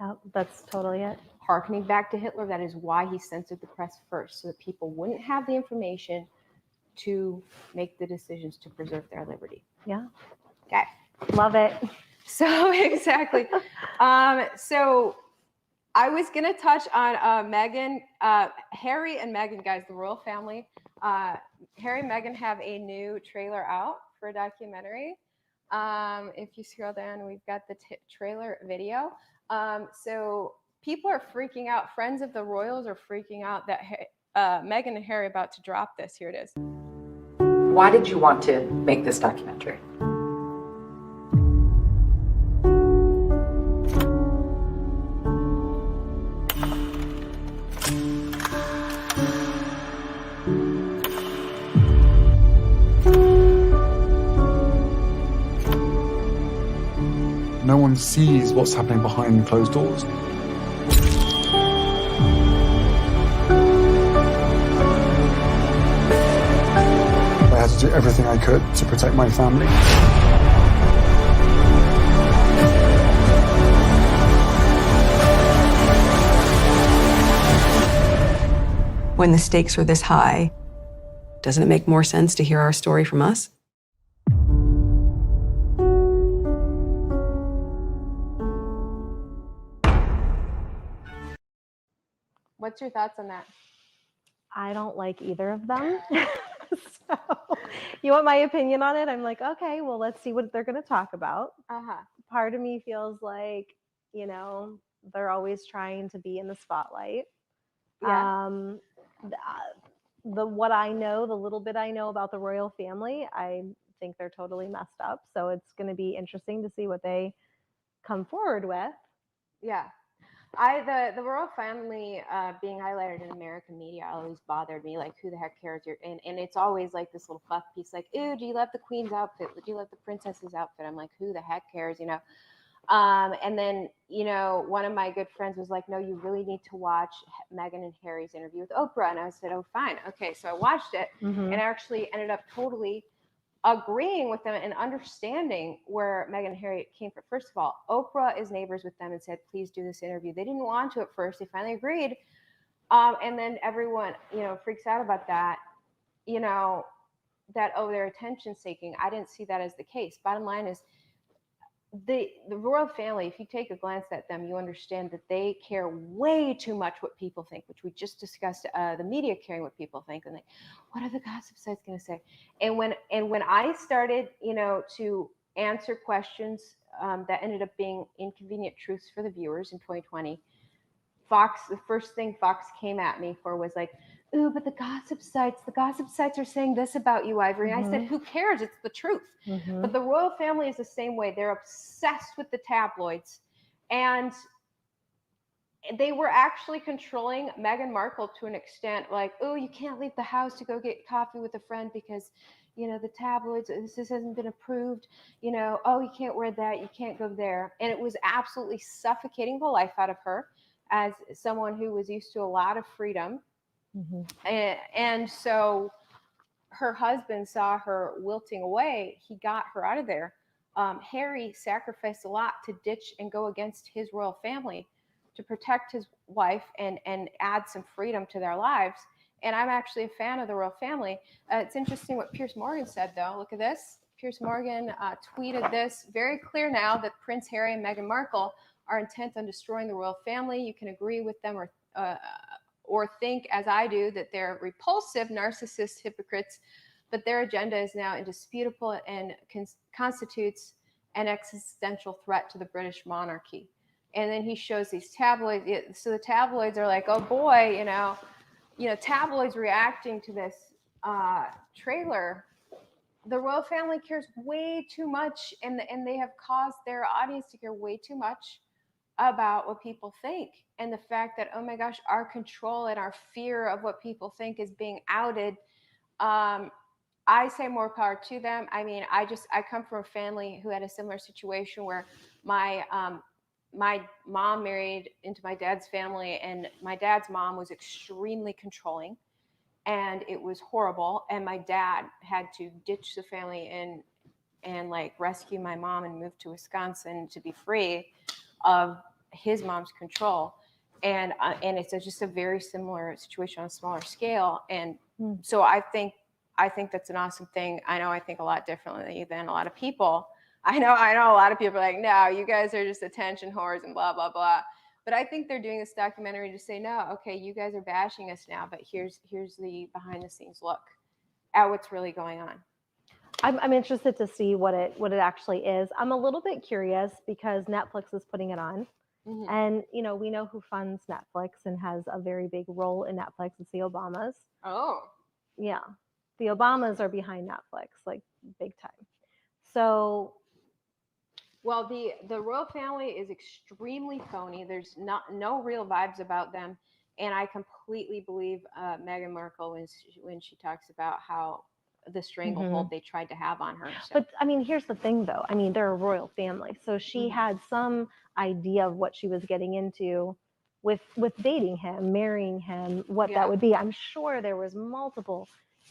Oh, that's totally it. Harkening back to Hitler, that is why he censored the press first, so that people wouldn't have the information to make the decisions to preserve their liberty. Yeah. Okay. Love it. So exactly. So I was going to touch on Meghan, Harry and Meghan, guys, the royal family. Harry and Meghan have a new trailer out for a documentary. If you scroll down, we've got the trailer video. So people are freaking out. Friends of the royals are freaking out that Meghan and Harry are about to drop this. Here it is. Why did you want to make this documentary? No one sees what's happening behind closed doors. I had to do everything I could to protect my family. When the stakes are this high, Doesn't it make more sense to hear our story from us? What's your thoughts on that? I don't like either of them. So, you want my opinion on it? I'm like, okay, well, let's see what they're going to talk about. Part of me feels like, you know, they're always trying to be in the spotlight. Yeah. What I know, the little bit I know about the royal family, I think they're totally messed up. So it's going to be interesting to see what they come forward with. Yeah. The royal family being highlighted in American media always bothered me. Like, who the heck cares? And it's always like this little fluff piece, like, ooh, do you love the queen's outfit? Do you love the princess's outfit? I'm like, who the heck cares? You know. And then, you know, one of my good friends was like, no, you really need to watch Meghan and Harry's interview with Oprah. And I said, oh, fine. Okay. So I watched it and actually ended up totally agreeing with them and understanding where Meghan and Harry came from. First of all, Oprah is neighbors with them and said, please do this interview. They didn't want to at first. They finally agreed. And then everyone, you know, freaks out about that, you know, that, oh, they're attention seeking. I didn't see that as the case. Bottom line is, the royal family, if you take a glance at them, you understand that they care way too much what people think, which we just discussed, the media caring what people think, and like, what are the gossip sites going to say? And when I started, you know, to answer questions that ended up being inconvenient truths for the viewers in 2020, Fox, the first thing Fox came at me for was like, ooh, but the gossip sites are saying this about you, Ivory. And I said, who cares? It's the truth. But the royal family is the same way. They're obsessed with the tabloids. And they were actually controlling Meghan Markle to an extent, like, oh, you can't leave the house to go get coffee with a friend because, you know, the tabloids, this hasn't been approved, you know, oh, you can't wear that, you can't go there. And it was absolutely suffocating the life out of her as someone who was used to a lot of freedom. And so her husband saw her wilting away. He got her out of there. Harry sacrificed a lot to ditch and go against his royal family to protect his wife and add some freedom to their lives. And I'm actually a fan of the royal family. It's interesting what Piers Morgan said, though. Look at this. Piers Morgan tweeted this, very clear now that Prince Harry and Meghan Markle are intent on destroying the royal family. You can agree with them or think, as I do, that they're repulsive, narcissist hypocrites, but their agenda is now indisputable and constitutes an existential threat to the British monarchy. And then he shows these tabloids. So the tabloids are like, oh boy, you know, tabloids reacting to this trailer. The royal family cares way too much, and they have caused their audience to care way too much about what people think. And the fact that, oh my gosh, our control and our fear of what people think is being outed. I say more power to them. I mean, I come from a family who had a similar situation where my mom married into my dad's family, and my dad's mom was extremely controlling, and it was horrible. And my dad had to ditch the family and like rescue my mom and move to Wisconsin to be free of his mom's control. And it's just a very similar situation on a smaller scale. And so I think that's an awesome thing. I think a lot differently than a lot of people. I know a lot of people are like, no, you guys are just attention whores and blah, blah, blah. But I think they're doing this documentary to say, no, okay, you guys are bashing us now, but here's the behind the scenes look at what's really going on. I'm interested to see what it actually is. I'm a little bit curious because Netflix is putting it on. And, you know, we know who funds Netflix and has a very big role in Netflix. It's the Obamas. Oh. Yeah. The Obamas are behind Netflix, like big time. So. Well, the royal family is extremely phony. There's no real vibes about them. And I completely believe Meghan Markle when she talks about how the stranglehold they tried to have on her. So. But I mean, here's the thing, though. I mean, they're a royal family, so she had some idea of what she was getting into with dating him, marrying him, what that would be. I'm sure there was multiple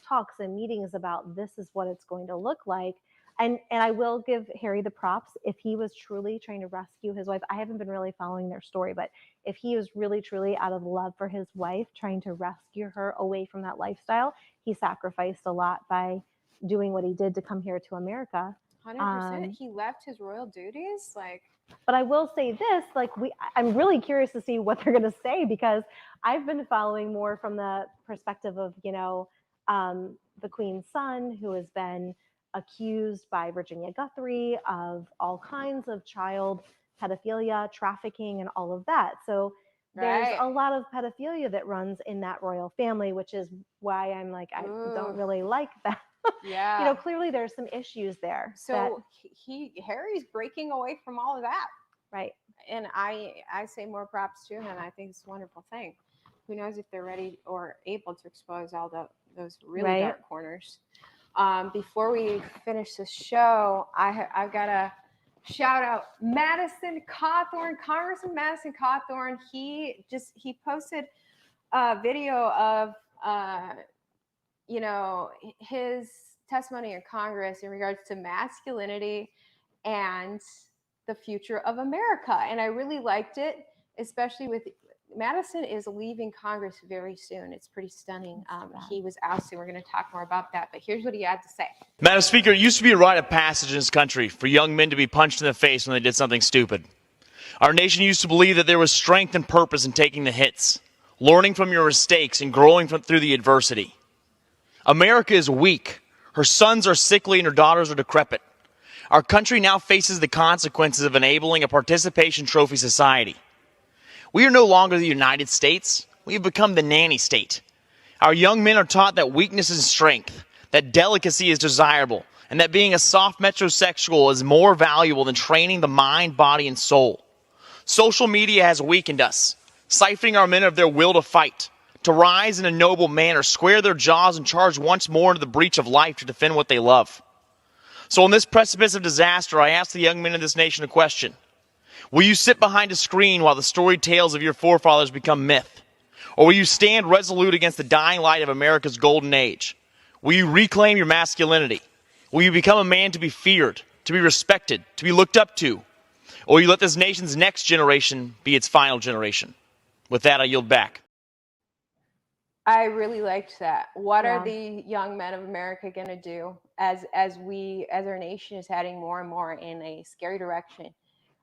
talks and meetings about this is what it's going to look like. And I will give Harry the props. If he was truly trying to rescue his wife, I haven't been really following their story, but if he was really truly out of love for his wife, trying to rescue her away from that lifestyle, he sacrificed a lot by doing what he did to come here to America. 100%. He left his royal duties, like. But I will say this, like I'm really curious to see what they're going to say, because I've been following more from the perspective of, the Queen's son, who has been accused by Virginia Guthrie of all kinds of child pedophilia, trafficking, and all of that. So there's a lot of pedophilia that runs in that royal family, which is why I'm like, I don't really like that. Yeah. Clearly there's some issues there. So Harry's breaking away from all of that. Right. And I say more props to him. I think it's a wonderful thing. Who knows if they're ready or able to expose all those really dark corners. Before we finish the show, I've got to shout out Madison Cawthorn, Congressman Madison Cawthorn. He posted a video of his testimony in Congress in regards to masculinity and the future of America. And I really liked it, especially with Madison is leaving Congress very soon. It's pretty stunning. He was ousted. We're going to talk more about that. But here's what he had to say. Madam Speaker, it used to be a rite of passage in this country for young men to be punched in the face when they did something stupid. Our nation used to believe that there was strength and purpose in taking the hits, learning from your mistakes, and growing through the adversity. America is weak. Her sons are sickly and her daughters are decrepit. Our country now faces the consequences of enabling a participation trophy society. We are no longer the United States. We have become the nanny state. Our young men are taught that weakness is strength, that delicacy is desirable, and that being a soft metrosexual is more valuable than training the mind, body, and soul. Social media has weakened us, siphoning our men of their will to fight, to rise in a noble manner, square their jaws, and charge once more into the breach of life to defend what they love. So on this precipice of disaster, I ask the young men of this nation a question. Will you sit behind a screen while the storied tales of your forefathers become myth? Or will you stand resolute against the dying light of America's golden age? Will you reclaim your masculinity? Will you become a man to be feared, to be respected, to be looked up to? Or will you let this nation's next generation be its final generation? With that, I yield back. I really liked that. What are the young men of America going to do as our nation is heading more and more in a scary direction?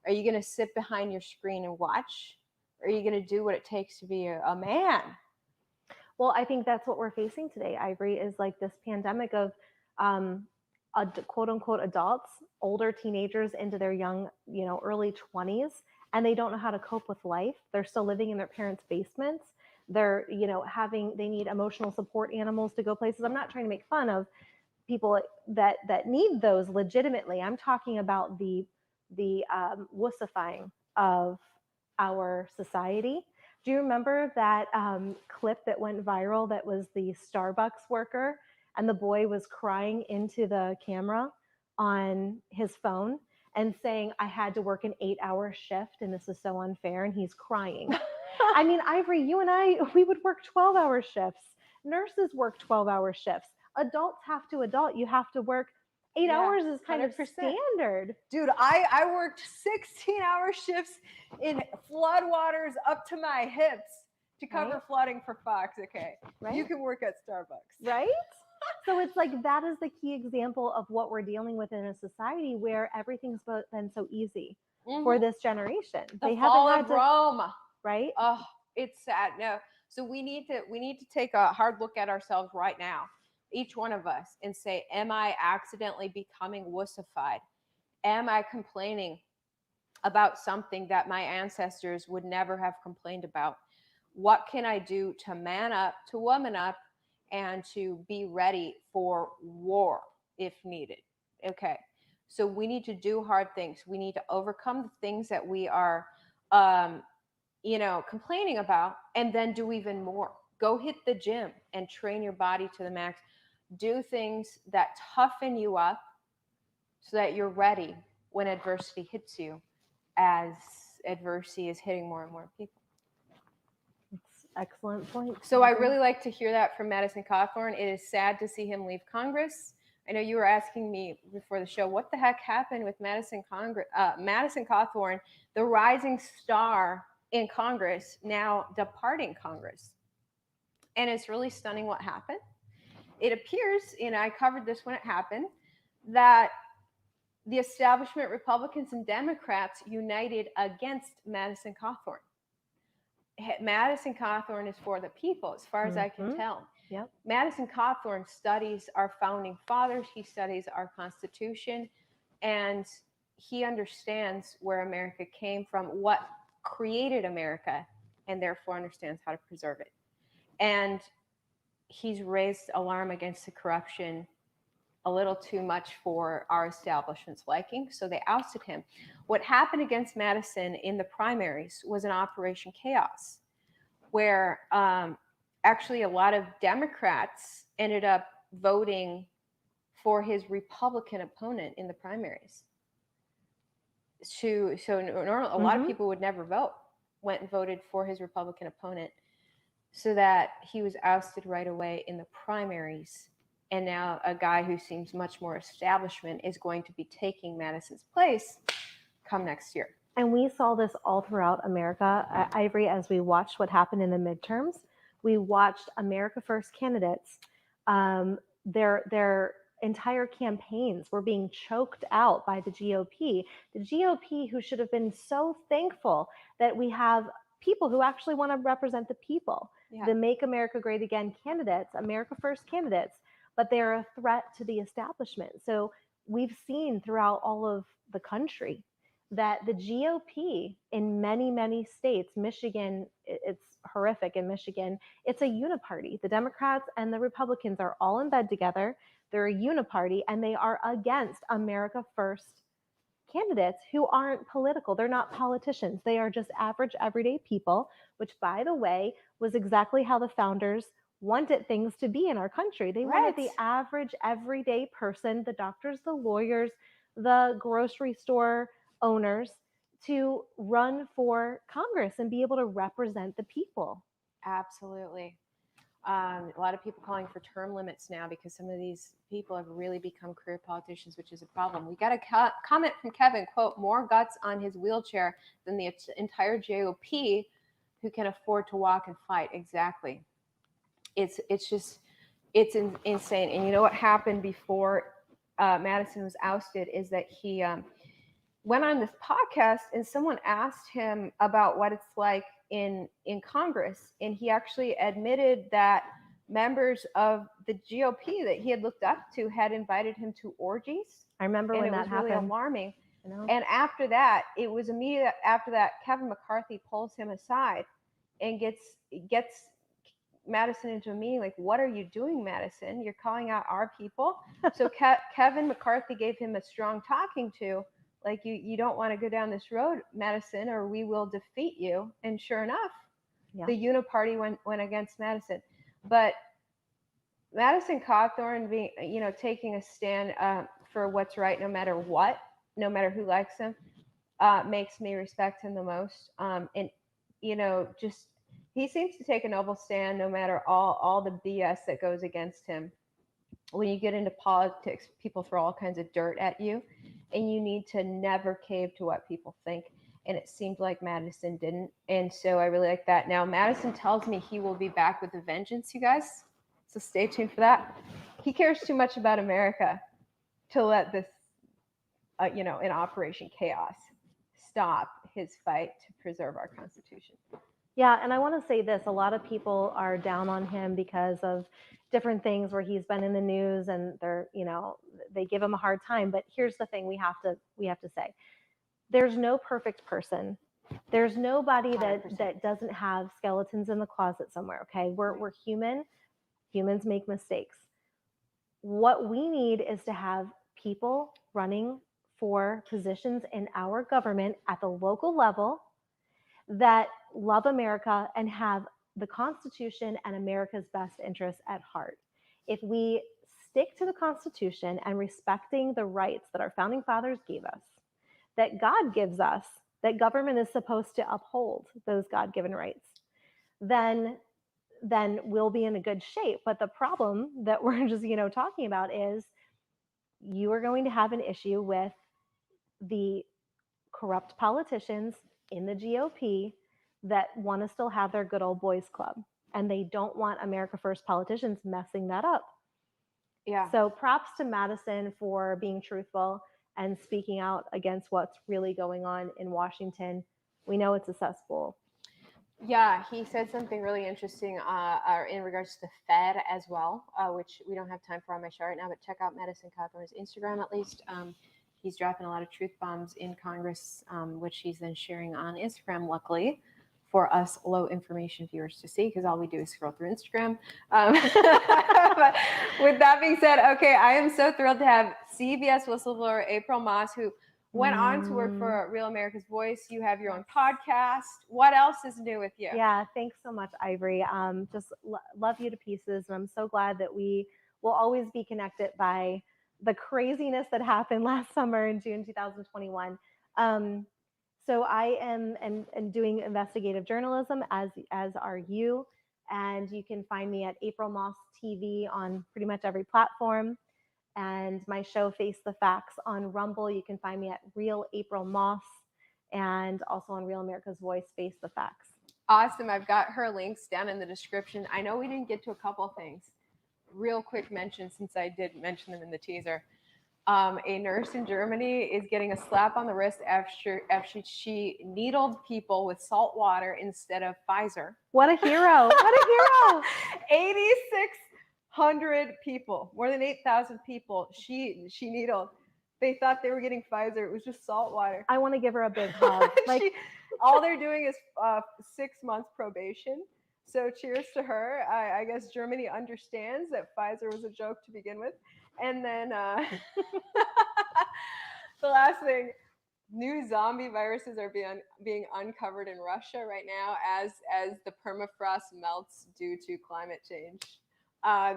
Are you going to sit behind your screen and watch? Or are you going to do what it takes to be a man? Well, I think that's what we're facing today, Ivory, is like this pandemic of quote unquote adults, older teenagers into their young, early 20s, and they don't know how to cope with life. They're still living in their parents' basements. They're, they need emotional support animals to go places. I'm not trying to make fun of people that need those legitimately. I'm talking about the wussifying of our society. Do you remember that clip that went viral that was the Starbucks worker and the boy was crying into the camera on his phone and saying, I had to work an 8-hour shift and this is so unfair, and he's crying. I mean, Ivory, you and I, we would work 12-hour shifts. Nurses work 12-hour shifts. Adults have to adult. You have to work 8 hours is kind 100%. Of standard. Dude, I worked 16-hour shifts in floodwaters up to my hips to cover flooding for Fox. Okay. Right? You can work at Starbucks. Right? So it's like that is the key example of what we're dealing with in a society where everything's been so easy for this generation. They haven't had to Rome. Right? Oh, it's sad. No. So we need to take a hard look at ourselves right now, each one of us, and say, am I accidentally becoming wussified? Am I complaining about something that my ancestors would never have complained about? What can I do to man up, to woman up, and to be ready for war if needed? Okay. So we need to do hard things. We need to overcome the things that we are complaining about, and then do even more. Go hit the gym and train your body to the max. Do things that toughen you up so that you're ready when adversity hits you, as adversity is hitting more and more people. That's an excellent point. So I really like to hear that from Madison Cawthorn. It is sad to see him leave Congress. I know you were asking me before the show, what the heck happened with Madison Cawthorn, the rising star in Congress, now departing Congress. And it's really stunning what happened. It appears, and I covered this when it happened, that the establishment Republicans and Democrats united against Madison Cawthorn. Madison Cawthorn is for the people, as far as I can tell. Yep. Madison Cawthorn studies our founding fathers, he studies our Constitution, and he understands where America came from, what created America, and therefore understands how to preserve it. And he's raised alarm against the corruption a little too much for our establishment's liking, so they ousted him. What happened against Madison in the primaries was an Operation Chaos, where actually a lot of Democrats ended up voting for his Republican opponent in the primaries. So a lot of people would never vote, went and voted for his Republican opponent, so that he was ousted right away in the primaries. And now a guy who seems much more establishment is going to be taking Madison's place come next year. And we saw this all throughout America, Ivory, as we watched what happened in the midterms. We watched America First candidates, their entire campaigns were being choked out by the GOP. The GOP, who should have been so thankful that we have people who actually want to represent the people, the Make America Great Again candidates, America First candidates, but they're a threat to the establishment. So we've seen throughout all of the country that the GOP in many, many states, Michigan, it's horrific in Michigan, it's a uniparty. The Democrats and the Republicans are all in bed together. They're a uniparty, and they are against America First candidates who aren't political. They're not politicians. They are just average, everyday people, which, by the way, was exactly how the founders wanted things to be in our country. They wanted the average, everyday person, the doctors, the lawyers, the grocery store owners, to run for Congress and be able to represent the people. Absolutely. A lot of people calling for term limits now because some of these people have really become career politicians, which is a problem. We got a comment from Kevin, quote, more guts on his wheelchair than the entire GOP who can afford to walk and fight. Exactly. It's insane. And you know what happened before Madison was ousted is that he went on this podcast and someone asked him about what it's like in Congress, and he actually admitted that members of the GOP that he had looked up to had invited him to orgies. I remember when that happened. It was really alarming. And after that, it was immediate after that, Kevin McCarthy pulls him aside and gets Madison into a meeting like, what are you doing, Madison? You're calling out our people. So Kevin McCarthy gave him a strong talking to, like, you don't want to go down this road, Madison, or we will defeat you. And sure enough, the uniparty went against Madison. But Madison Cawthorn being, taking a stand for what's right, no matter what, no matter who likes him, makes me respect him the most. And just he seems to take a noble stand no matter all the BS that goes against him. When you get into politics, people throw all kinds of dirt at you, and you need to never cave to what people think. And it seemed like Madison didn't. And so I really like that. Now, Madison tells me he will be back with a vengeance, you guys. So stay tuned for that. He cares too much about America to let this, in Operation Chaos, stop his fight to preserve our Constitution. Yeah, and I want to say this. A lot of people are down on him because of different things where he's been in the news, and they're, they give him a hard time. But here's the thing we have to say. There's no perfect person. There's nobody that doesn't have skeletons in the closet somewhere, okay? We're human. Humans make mistakes. What we need is to have people running for positions in our government at the local level that love America and have the Constitution and America's best interests at heart. If we stick to the Constitution and respecting the rights that our founding fathers gave us, that God gives us, that government is supposed to uphold those God-given rights, then we'll be in a good shape. But the problem that we're just, talking about is you are going to have an issue with the corrupt politicians in the GOP that want to still have their good old boys club, and they don't want America First politicians messing that up. Yeah. So props to Madison for being truthful and speaking out against what's really going on in Washington. We know it's a cesspool. Yeah, he said something really interesting in regards to the Fed as well, which we don't have time for on my show right now, but check out Madison Cawthorn's Instagram at least. He's dropping a lot of truth bombs in Congress, which he's then sharing on Instagram, luckily, for us low information viewers to see, because all we do is scroll through Instagram. But with that being said, okay, I am so thrilled to have CBS whistleblower April Moss, who went on to work for Real America's Voice. You have your own podcast. What else is new with you? Yeah, thanks so much, Ivory. Just love you to pieces. And I'm so glad that we will always be connected by the craziness that happened last summer in June 2021. So I am doing investigative journalism, as are you. And you can find me at April Moss TV on pretty much every platform. And my show Face the Facts on Rumble. You can find me at Real April Moss, and also on Real America's Voice, Face the Facts. Awesome. I've got her links down in the description. I know we didn't get to a couple things. Real quick mention, since I did mention them in the teaser. A nurse in Germany is getting a slap on the wrist after she needled people with salt water instead of Pfizer. What a hero. What a hero. 8,600 people, more than 8,000 people she needled. They thought they were getting Pfizer. It was just salt water. I want to give her a big hug. All they're doing is 6 months probation. So cheers to her. I guess Germany understands that Pfizer was a joke to begin with. And then the last thing, new zombie viruses are being uncovered in Russia right now as the permafrost melts due to climate change.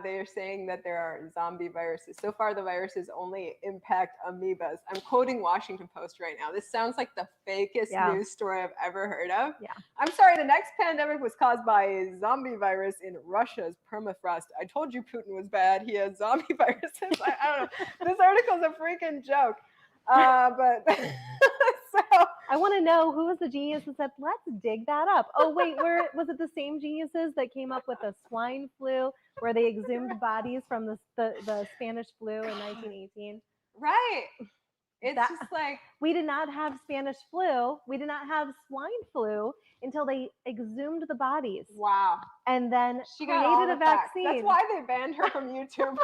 They are saying that there are zombie viruses. So far, the viruses only impact amoebas. I'm quoting Washington Post right now. This sounds like the fakest news story I've ever heard of. Yeah. I'm sorry, the next pandemic was caused by a zombie virus in Russia's permafrost. I told you Putin was bad. He has zombie viruses. I don't know. This article's a freaking joke. But so I want to know, who was the genius that said, let's dig that up? Oh, wait, was it the same geniuses that came up with the swine flu, where they exhumed bodies from the Spanish flu in 1918? Right. It's just like, we did not have Spanish flu. We did not have swine flu until they exhumed the bodies. Wow. And then she created a vaccine. That's why they banned her from YouTube.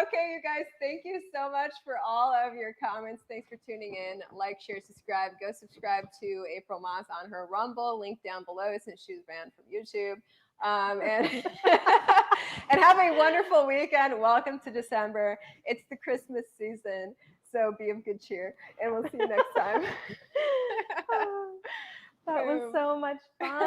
Okay, you guys, thank you so much for all of your comments. Thanks for tuning in. Like, share, subscribe. Go subscribe to April Moss on her Rumble, link down below since she was banned from YouTube. And and have a wonderful weekend. Welcome to December. It's the Christmas season, so be of good cheer. And we'll see you next time. That was so much fun.